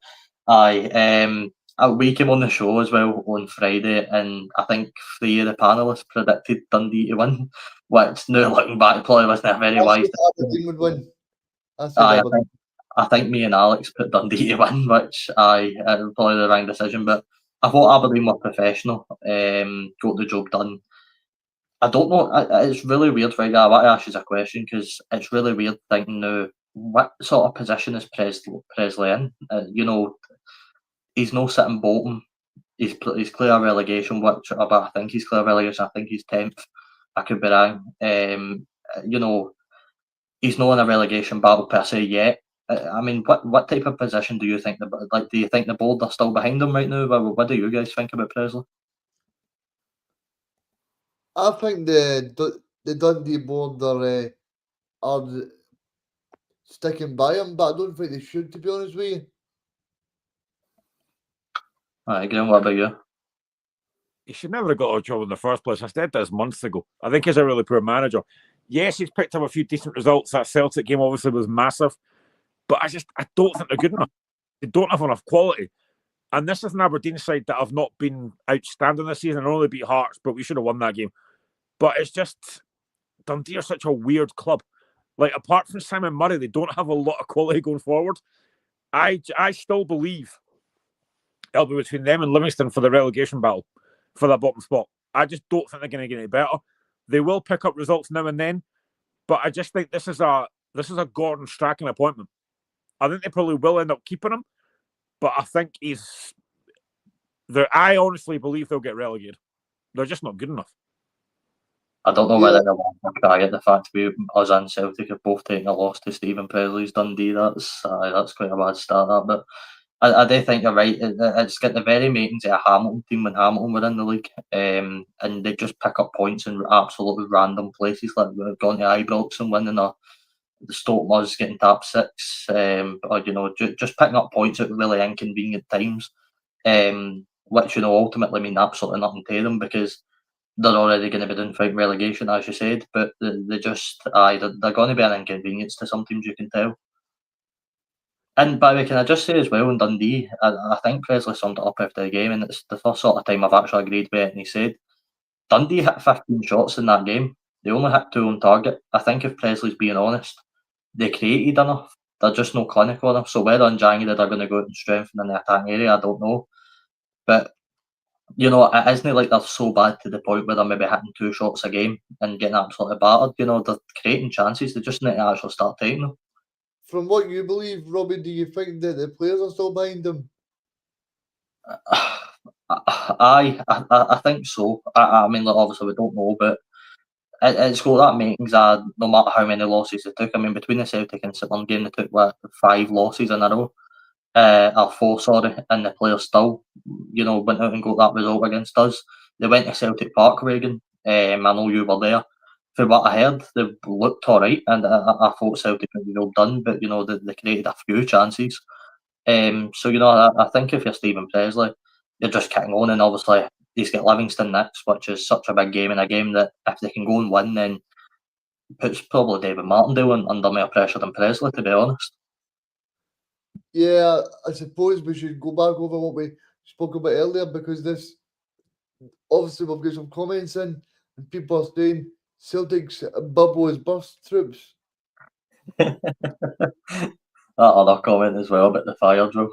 aye. We came on the show as well on Friday, and I think 3 of the panellists predicted Dundee to win, which now looking back probably wasn't a very I wise. said Aberdeen would win. I said Aye, Aberdeen. I think me and Alex put Dundee to win, which probably the wrong decision. But I thought Aberdeen were professional, got the job done. I don't know. It's really weird, right? I want to ask you a question because it's really weird thinking now. What sort of position is Presley in? He's no sitting Bolton. He's clear of relegation, which but I think he's clear of relegation. I think he's 10th. I could be wrong. He's not in a relegation battle per se yet. I mean, what type of position do you think? Do you think the board are still behind him right now? What do you guys think about Presley? I think the Dundee board are sticking by him, but I don't think they should, to be honest with you. Alright, Graham, what about you? He should never have got a job in the first place. I said this months ago. I think he's a really poor manager. Yes, he's picked up a few decent results. That Celtic game obviously was massive, but I don't think they're good enough. They don't have enough quality. And this is an Aberdeen side that have not been outstanding this season and only beat Hearts, but we should have won that game. But it's just, Dundee are such a weird club. Like, apart from Simon Murray, they don't have a lot of quality going forward. I still believe it'll be between them and Livingston for the relegation battle, for that bottom spot. I just don't think they're going to get any better. They will pick up results now and then, but I just think this is a Gordon Strachan appointment. I think they probably will end up keeping him, but I think I honestly believe they'll get relegated. They're just not good enough. I don't know whether they'll cry at the fact us and Celtic have both taken a loss to Stephen Presley's Dundee. That's quite a bad start, that. But I do think you're right. It's got the very makings of a Hamilton team when Hamilton were in the league, and they just pick up points in absolutely random places. Like we've gone to Ibrox and winning the Stoke Moors getting top 6, or just picking up points at really inconvenient times, which ultimately mean absolutely nothing to them because they're already going to be doing fighting relegation, as you said. But they're going to be an inconvenience to some teams, you can tell. And by the way, can I just say as well in Dundee, I think Presley summed it up after the game, and it's the first sort of time I've actually agreed with it. And he said Dundee hit 15 shots in that game. They only hit 2 on target. I think if Presley's being honest, they created enough. They're just no clinical enough. So whether in January they're going to go out and strengthen in the attacking area, I don't know. But it isn't like they're so bad to the point where they're maybe hitting 2 shots a game and getting absolutely battered. They're creating chances. They just need to actually start taking them. From what you believe, Robbie, do you think that the players are still behind them? I think so. I mean, obviously we don't know, but it's got that makings. No matter how many losses they took. I mean, between the Celtic and Sunderland game, they took 5 losses in a row. Or 4, sorry, and the players still, went out and got that result against us. They went to Celtic Park, Reagan. I know you were there. From what I heard, they looked all right, and I thought Celtic would be well done, but they created a few chances. I think if you're Stephen Presley, you're just kicking on, and obviously he's got Livingston next, which is such a big game, and a game that if they can go and win, then puts probably David Martindale under more pressure than Presley, to be honest. Yeah, I suppose we should go back over what we spoke about earlier because this, obviously, we've got some comments in, and people are saying Celtic's bubble is burst, troops. That other comment as well about the fire drill.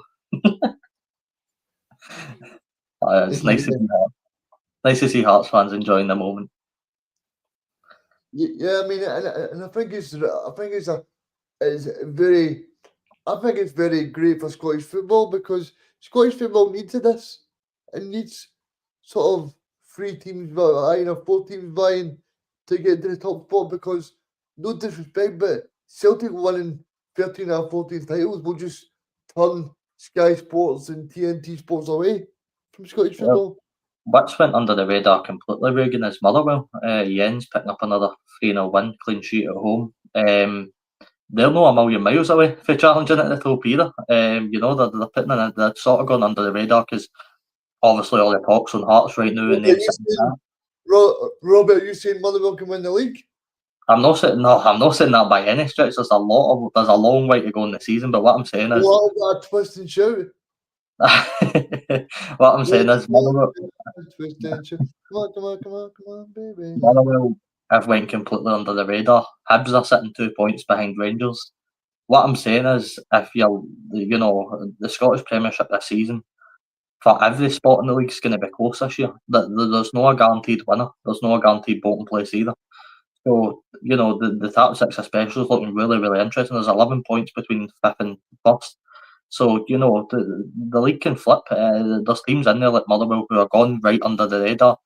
It's nice to see Hearts fans enjoying the moment. Yeah, I mean, and I think it's very great for Scottish football because Scottish football needs this. It needs sort of 3 teams, 4 teams vying to get to the top spot because, no disrespect, but Celtic winning 13 out of 14 titles will just turn Sky Sports and TNT Sports away from Scottish football. What's went under the radar completely, Reagan, is Motherwell. Jens picking up another 3-0 win, clean sheet at home. they're not a million miles away for challenging at the top either. You know, they're putting in, they're sort of going under the radar because obviously all the talk's on Hearts right now. And Robert, are you saying Motherwell can win the league? I'm not saying that by any stretch. There's a long way to go in the season. But what I'm saying is, a twist and shout. what I'm saying is, Motherwell, twist and shout. Come on, baby. Motherwell have went completely under the radar. Hibs are sitting 2 points behind Rangers. What I'm saying is, if you know, the Scottish Premiership this season, for every spot in the league is going to be close this year. There's no a guaranteed winner. There's no a guaranteed bottom place either. So, you know, the top six especially is looking really, really interesting. There's 11 points between fifth and first. So, you know, the league can flip. There's teams in there like Motherwell who are gone right under the radar.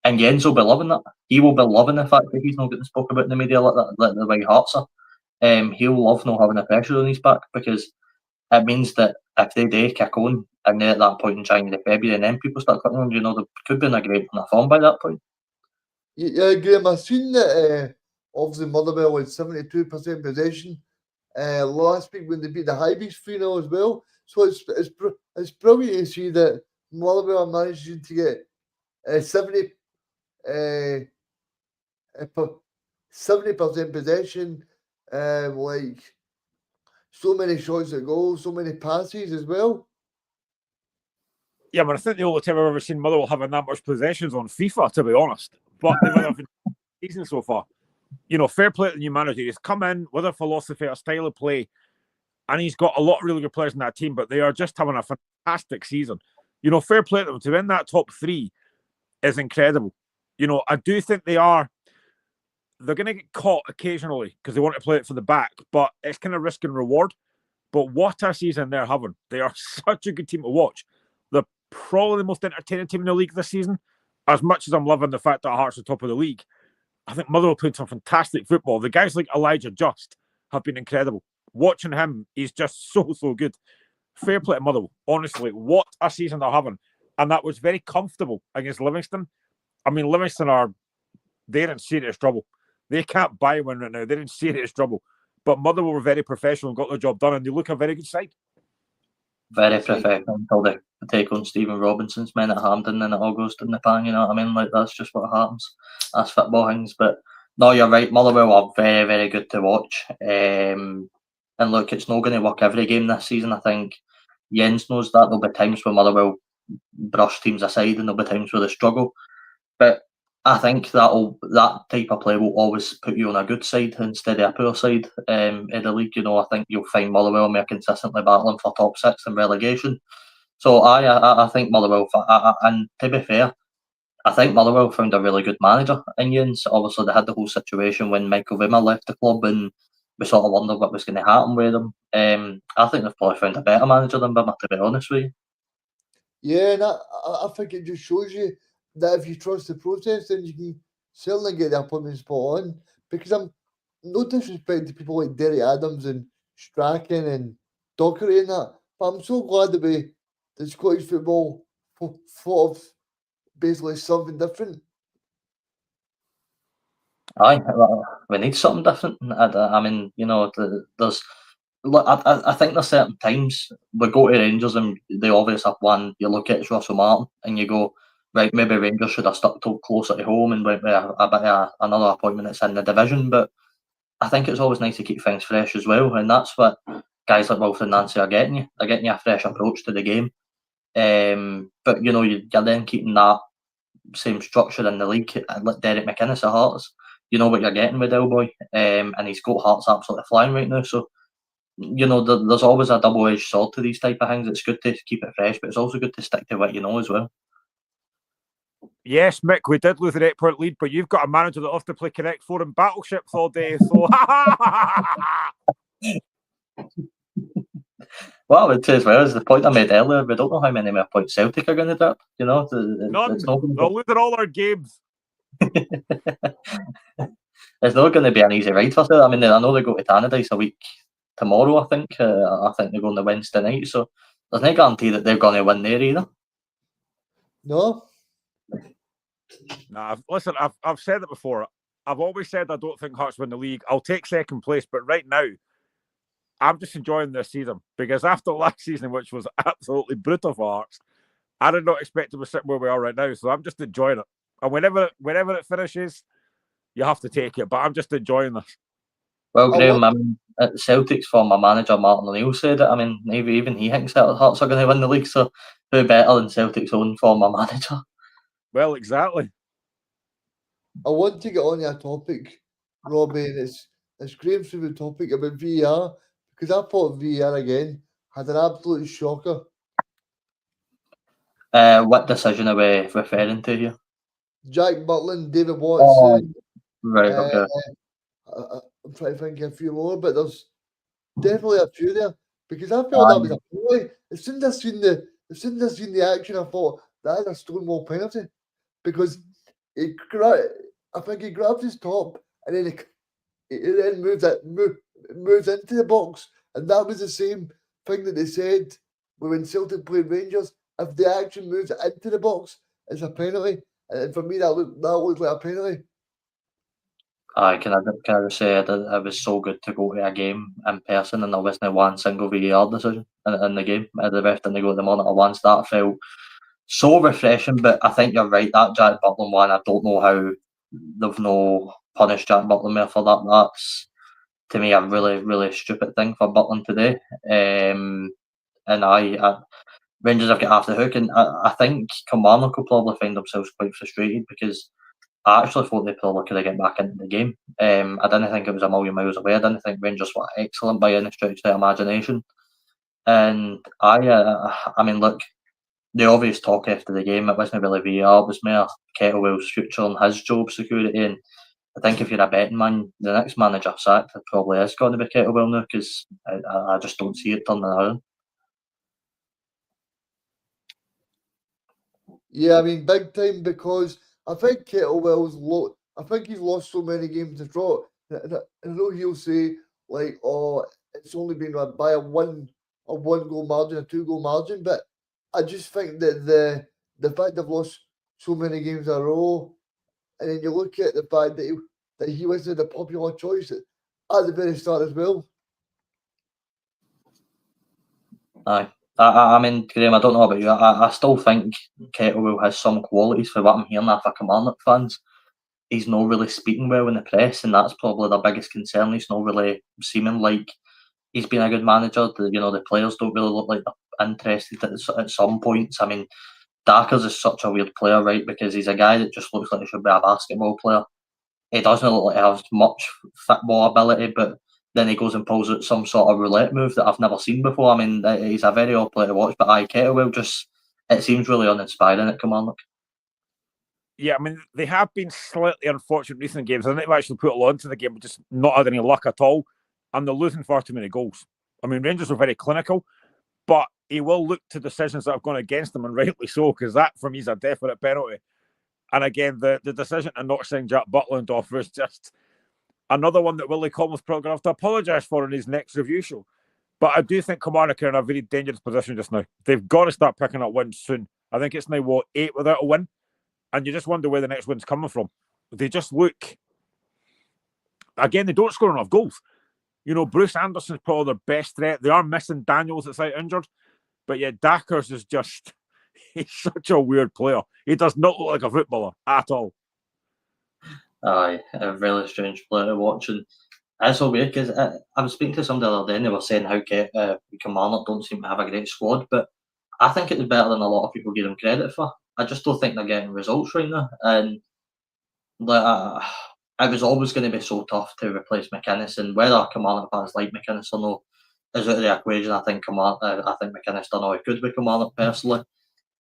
And Jens will be loving that. He will be loving the fact that he's not getting spoke about in the media like that, like the way Hearts are. He'll love not having the pressure on his back because it means that if they do kick on and they're at that point in January, February, and then people start clicking on, you know, they could be in a great run of form by that point. Yeah, Graham, I've seen that obviously Motherwell had 72% possession last week when they beat the Highbees 3-0 as well. So it's brilliant to see that Motherwell are managing to get 70% possession, like so many shots at goal, so many passes as well. Yeah, but I think the only time I've ever seen Motherwell having that much possessions on FIFA, to be honest. But they've had a season so far. You know, fair play to the new manager. He's come in with a philosophy, a style of play, and he's got a lot of really good players in that team, but they are just having a fantastic season. You know, fair play to them. To win that top three is incredible. You know, I do think they're going to get caught occasionally because they want to play it for the back, but it's kind of risk and reward. But what a season they're having. They are such a good team to watch. They're probably the most entertaining team in the league this season. As much as I'm loving the fact that Hearts are top of the league, I think Motherwell played some fantastic football. The guys like Elijah Just have been incredible. Watching him, he's just so good. Fair play to Motherwell. Honestly, what a season they're having. And that was very comfortable against Livingston. I mean, Livingston they're in serious trouble. They can't buy one right now. They're in serious trouble. But Motherwell were very professional and got their job done, and they look a very good side. Very professional until they take on Stephen Robinson's men at Hampden and it all goes in the pan, you know what I mean? Like, that's just what happens. That's football things. But no, you're right. Motherwell are very, very good to watch. And look, it's not going to work every game this season. I think Jens knows that. There'll be times where Motherwell brush teams aside and there'll be times where they struggle. But I think that type of play will always put you on a good side instead of a poor side in the league. You know, I think you'll find Motherwell more consistently battling for top six and relegation. So I think Motherwell, and to be fair, I think Motherwell found a really good manager in Jens. Obviously, they had the whole situation when Michael Wimmer left the club, and we sort of wondered what was going to happen with them. I think they've probably found a better manager than Wimmer, to be honest with you. Yeah, and I think it just shows you that if you trust the process, then you can certainly get the appointment spot on. Because I'm no disrespect to people like Derry Adams and Strachan and Dockery and that, but I'm so glad that the Scottish football thought of basically something different. Aye, we need something different. I mean, you know, there's. I think there's certain times we go to Rangers and they obviously have one. You look at it's Russell Martin and you go, right, maybe Rangers should have stuck to closer to home and went with a bit of another appointment that's in the division. But I think it's always nice to keep things fresh as well, and that's what guys like Wilfred Nancy are getting you. They're getting you a fresh approach to the game. But you know, you're then keeping that same structure in the league. Like Derek McInnes at Hearts, you know what you're getting with Delboy, and he's got Hearts absolutely flying right now. So you know, there's always a double-edged sword to these type of things. It's good to keep it fresh, but it's also good to stick to what you know as well. Yes, Mick, we did lose an 8-point lead, but you've got a manager that loves to play Connect 4 and battleships all day, so What I would say as well is the point I made earlier, we don't know how many more points Celtic are going to drop. You know, none. They're losing all their games. It's not going to be an easy ride for them. I mean, I know they go to Tannadice a week tomorrow, I think. I think they're going to Wednesday night, so there's no guarantee that they're going to win there either. No. Nah, listen, I've said it before. I've always said I don't think Hearts win the league. I'll take second place, but right now, I'm just enjoying this season because after last season, which was absolutely brutal for Hearts, I did not expect to be sitting where we are right now. So I'm just enjoying it. And whenever it finishes, you have to take it. But I'm just enjoying this. Well, Graham, I mean, at Celtic's former manager Martin O'Neill said it. I mean, even he thinks that Hearts are going to win the league. So who better than Celtic's own former manager? Well, exactly. I want to get on to a topic, Robbie, and it's Graham's favourite topic about VAR, because I thought VAR again had an absolute shocker. What decision are we referring to here? Jack Butland, David Watson. Right, okay. I'm trying to think of a few more, but there's definitely a few there because I felt that was a penalty. As soon as I seen the action, I thought that is a Stonewall penalty because I think he grabs his top and then he then moves into the box, and that was the same thing that they said when Celtic played Rangers. If the action moves into the box, it's a penalty, and for me that looked like a penalty. Can I just say that it was so good to go to a game in person and there wasn't one single VAR decision in the game. The ref didn't go to the monitor once. That felt so refreshing, but I think you're right, that Jack Butland one, I don't know how they've no punished Jack Butland more for that. That's, to me, a really, really stupid thing for Butland today. And Rangers have got off the hook, and I think Kilmarnock will probably find themselves quite frustrated because I actually thought they probably could have get back into the game. I didn't think it was a million miles away. I didn't think Rangers were excellent by any stretch of the imagination. And I mean, look, the obvious talk after the game, it wasn't really VAR, it was more Kettlewell's future and his job security. And I think if you're a betting man, the next manager sacked it probably is going to be Kettlewell now because I just don't see it turning around. Yeah, I mean, big time because I think Kettlewell's I think he's lost so many games in a row. And I know he'll say like, "Oh, it's only been by a one goal margin, a 2 goal margin," but I just think that the fact they've lost so many games in a row, and then you look at the fact that he wasn't the popular choice at the very start as well. Aye. I mean, Graham, I don't know about you. I still think Kettlewell has some qualities for what I'm hearing off of Kilmarnock fans. He's not really speaking well in the press, and that's probably the biggest concern. He's not really seeming like he's been a good manager. The players don't really look like they're interested at some points. I mean, Dackers is such a weird player, right? Because he's a guy that just looks like he should be a basketball player. He doesn't look like he has much football ability, but then he goes and pulls out some sort of roulette move that I've never seen before. I mean, he's a very odd player to watch, but Kettlewell it seems really uninspiring at Kilmarnock. Yeah, I mean, they have been slightly unfortunate recent games. I think they've actually put a lot into the game, but just not had any luck at all. And they're losing far too many goals. I mean, Rangers are very clinical, but he will look to decisions that have gone against them, and rightly so, because that, for me, is a definite penalty. And again, the decision to not send Jack Butland off was just another one that Willie Collins probably going to have to apologise for in his next review show. But I do think Kilmarnock are in a very dangerous position just now. They've got to start picking up wins soon. I think it's now, 8 without a win? And you just wonder where the next win's coming from. They just look... Again, they don't score enough goals. Bruce Anderson's probably their best threat. They are missing Daniels that's out injured. But yeah, Dackers is just... He's such a weird player. He does not look like a footballer at all. Aye, a really strange player to watch. And it's so weird because I was speaking to somebody the other day and they were saying how Kilmarnock don't seem to have a great squad, but I think it was better than a lot of people give them credit for. I just don't think they're getting results right now. And it was always going to be so tough to replace McInnes, and whether Kilmarnock fans like McInnes or no is out of the equation. I think McInnes done all he could with Kilmarnock personally.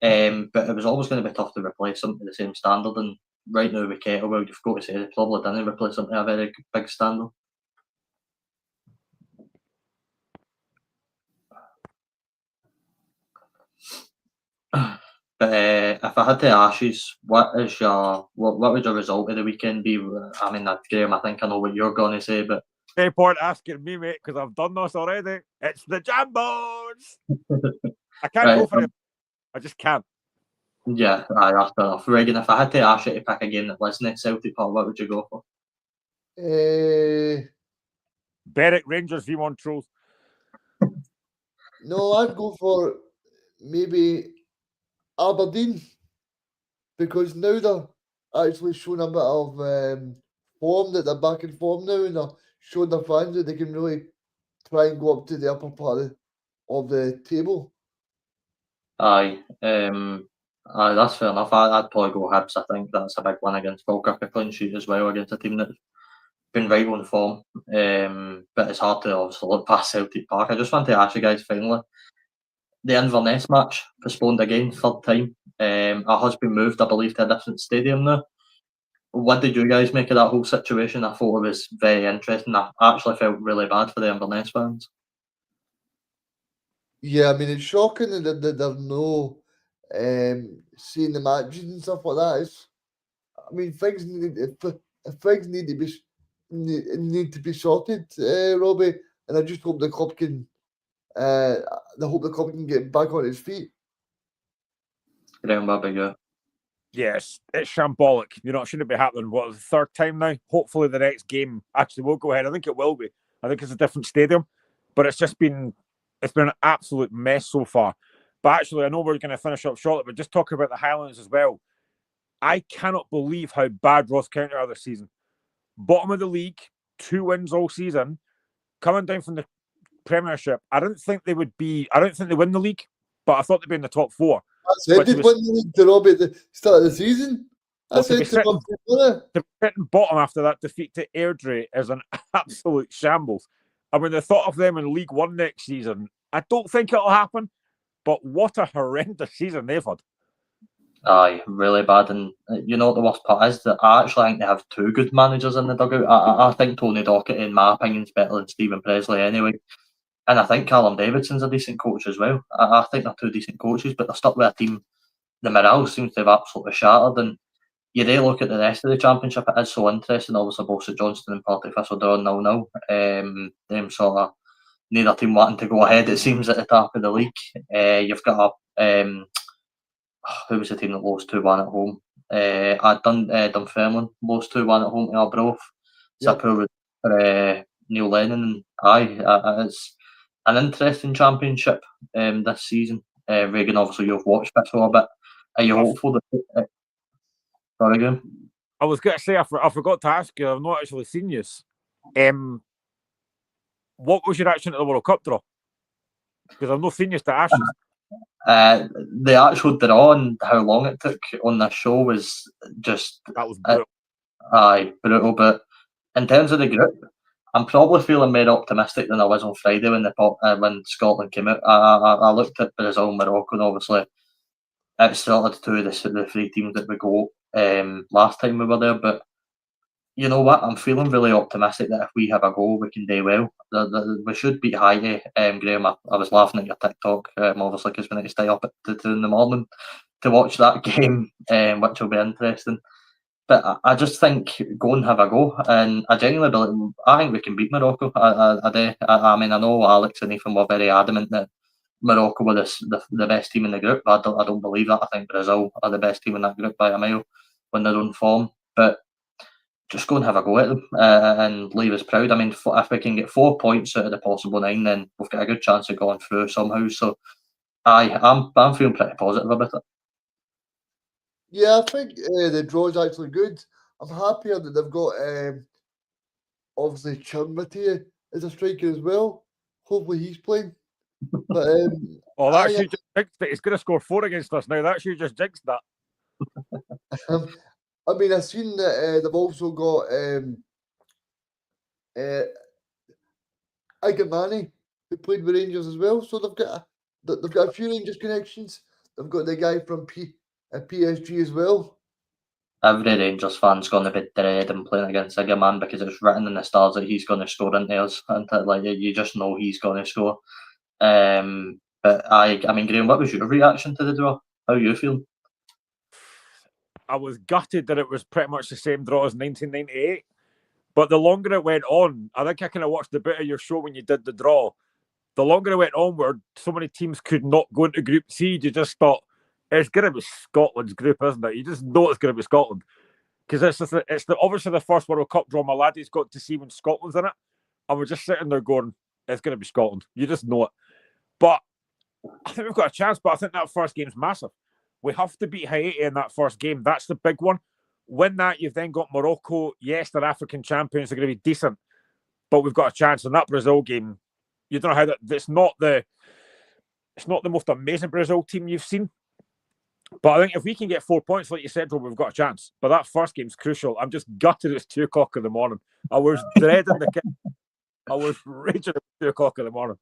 But it was always going to be tough to replace him to the same standard. And right now with Kettlewell, you've got to say they probably didn't replace him to a very big standard. But if I had to ask you, what would your result of the weekend be? I mean, Graham, I think I know what you're going to say, but No point asking me, mate, because I've done this already. It's the Jambos. I can't go for it. I just can't. Yeah, that's fair enough. Regan, if I had to ask you to pick a game that wasn't at Celtic Park, what would you go for? Berwick Rangers v Montrose. No, I'd go for maybe Aberdeen because now they're actually showing a bit of form, that they're back in form now, and they're showing their fans that they can really try and go up to the upper part of the table. Aye, that's fair enough. I'd probably go Hibs. I think that's a big win against Falkirk, a clean sheet as well against a team that's been right on form. But it's hard to obviously look past Celtic Park. I just want to ask you guys finally, the Inverness match postponed again, third time. It has been moved, I believe, to a different stadium now. What did you guys make of that whole situation? I thought it was very interesting. I actually felt really bad for the Inverness fans. Yeah, I mean, it's shocking that there's no seeing the matches and stuff like that. I mean, things need if things need to be need to be sorted, Robbie, and I just hope the club can. I hope the club can get back on its feet. Graham, what about you? Yes, it's shambolic. You know, it shouldn't be happening. What, the third time now? Hopefully the next game actually will go ahead. I think it will be. I think it's a different stadium. But it's been an absolute mess so far. But actually, I know we're going to finish up shortly, but just talking about the Highlands as well. I cannot believe how bad Ross County are this season. Bottom of the league, 2 wins all season, coming down from the Premiership. I don't think they win the league, but I thought they'd be in the top 4. I said they'd win the league to Robbie at the start of the season. I said to To be sitting bottom after that defeat to Airdrie is an absolute shambles. I mean, the thought of them in League One next season, I don't think it'll happen, but what a horrendous season they've had. Aye, really bad. And you know what the worst part is? That I actually think they have 2 good managers in the dugout. I think Tony Docherty, in my opinion, is better than Stephen Presley anyway. And I think Callum Davidson's a decent coach as well. I think they're 2 decent coaches, but they're stuck with a team. The morale seems to have absolutely shattered. And you do look at the rest of the championship, it is so interesting. Obviously, both St Johnstone and Partick Thistle drawn 0-0. Them sort of neither team wanting to go ahead, it seems, at the top of the league. You've got who was the team that lost 2-1 at home? Dunfermline lost 2-1 at home to Arbroath. It's a poor for Neil Lennon. It's an interesting championship this season. Reagan, obviously, you've watched this for a bit. Are you hopeful that? Sorry, Graham. I was going to say, I forgot to ask you, I've not actually seen you. What was your reaction to the World Cup draw? Because I've not seen you to Ashes. The actual draw and how long it took on this show was just... That was brutal. Brutal. But in terms of the group, I'm probably feeling more optimistic than I was on Friday when Scotland came out. I looked at Brazil and Morocco, and obviously it's still 2 of the 3 teams that we go last time we were there. But you know what? I'm feeling really optimistic that if we have a goal, we can do well. We should beat Haiti. Graham, I was laughing at your TikTok, obviously, because we need to stay up at 2 in the morning to watch that game, which will be interesting. But I just think go and have a go, and I genuinely believe I think we can beat Morocco. I do. I mean, I know Alex and Ethan were very adamant that Morocco were the best team in the group. I don't believe that. I think Brazil are the best team in that group by a mile when they're on form. But just go and have a go at them and leave us proud. I mean, if we can get 4 points out of the possible 9, then we've got a good chance of going through somehow. So, I'm feeling pretty positive about it. Yeah, I think the draw is actually good. I'm happier that they've got obviously Chumbaty as a striker as well. Hopefully he's playing. But that should just jinxed it. He's going to score 4 against us now. That should just jinxed that. I mean, I've seen that they've also got Igamani, who played with Rangers as well. So they've got a few Rangers connections. They've got the guy from PSG as well. Every Rangers fan's going to be dreading playing against Igamani because it's written in the stars that he's going to score into us, and like you just know he's going to score. But I mean, Graham, what was your reaction to the draw? How are you feeling? I was gutted that it was pretty much the same draw as 1998. But the longer it went on, I think I kind of watched a bit of your show when you did the draw. The longer it went onward, so many teams could not go into Group C. You just thought, it's going to be Scotland's group, isn't it? You just know it's going to be Scotland. Because it's obviously the first World Cup draw my laddie's got to see when Scotland's in it. And we're just sitting there going, it's going to be Scotland. You just know it. But I think we've got a chance, but I think that first game's massive. We have to beat Haiti in that first game. That's the big one. Win that, you've then got Morocco. Yes, they're African champions. They're going to be decent, but we've got a chance in that Brazil game. You don't know how that. It's not the most amazing Brazil team you've seen. But I think if we can get 4 points, like you said, Rob, we've got a chance. But that first game's crucial. I'm just gutted it's 2 o'clock in the morning. I was dreading the kick. I was raging at 2 o'clock in the morning.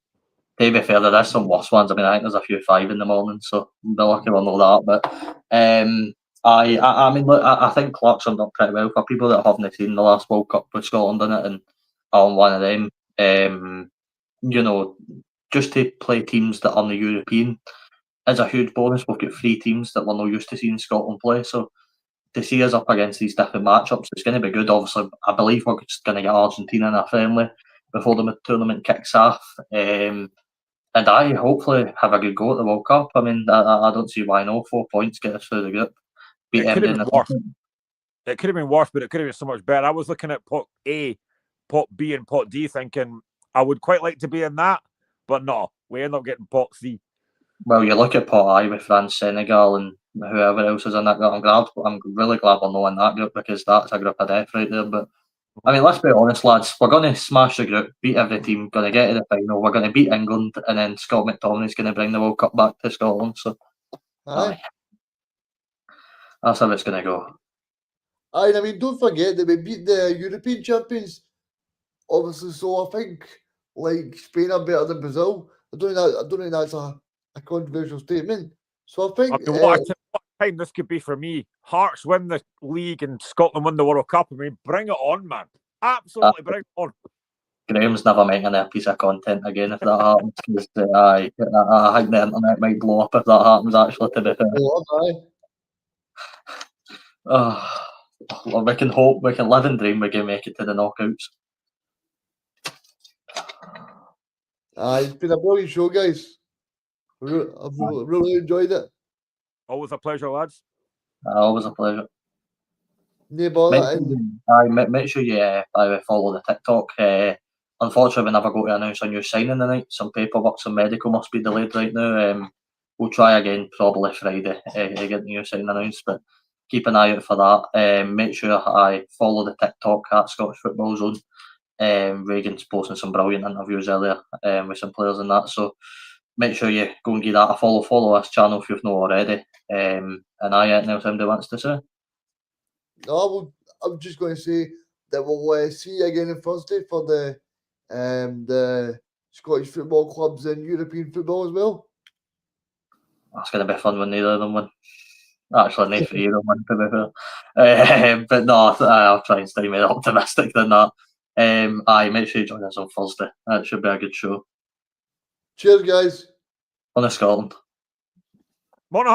To be fair, there is some worse ones. I mean, I think there's a few 5 in the morning, so we're lucky we'll know that. But I mean, look, I think Clark summed up pretty well for people that haven't seen the last World Cup with Scotland in it, and I'm one of them. You know, just to play teams that are the European is a huge bonus. We've got 3 teams that we're not used to seeing Scotland play, so to see us up against these different matchups, it's going to be good. Obviously, I believe we're just going to get Argentina in a friendly before the tournament kicks off. And I hopefully have a good go at the World Cup. I mean, I don't see why not. 4 points get us through the group. It could have been worse. It could have been worse, but it could have been so much better. I was looking at Pot A, Pot B, and Pot D, thinking I would quite like to be in that, but no, we end up getting Pot C. Well, you look at Pot I with France, Senegal, and whoever else is in that group. I'm really glad we're not in that group, because that's a group of death right there. But I mean, let's be honest, lads. We're going to smash the group, beat every team, going to get to the final. We're going to beat England, and then Scott McTominay's going to bring the World Cup back to Scotland. So, aye. That's how it's going to go. Aye, I mean, don't forget that we beat the European champions, obviously. So I think, like, Spain are better than Brazil. I don't think that's a controversial statement. So I think what a time this could be for me. Hearts win the league and Scotland win the World Cup. I mean, bring it on, man. Absolutely bring it on. Graham's never making a piece of content again if that happens. I think the internet might blow up if that happens, actually, to be fair. Well, we can hope, we can live and dream we can make it to the knockouts. It's been a brilliant show, guys. I've really enjoyed it. Always a pleasure, lads. Always a pleasure. No bother. Make sure you follow the TikTok. Unfortunately, we never got to announce a new signing tonight. Some paperwork, some medical must be delayed right now. We'll try again probably Friday to get the new signing announced, but keep an eye out for that. Make sure I follow the TikTok at Scottish Football Zone. Reagan's posting some brilliant interviews earlier with some players and that, so make sure you go and give that a follow. Follow this channel if you've not already. And anything else somebody wants to say? No, I'm just going to say that we'll see you again on Thursday for the Scottish football clubs and European football as well. That's going to be fun when neither of them win. Actually, neither three of them win, to be fair. But no, I'll try and stay more optimistic than that. Make sure you join us on Thursday. It should be a good show. Cheers, guys. On to Scotland. Morning.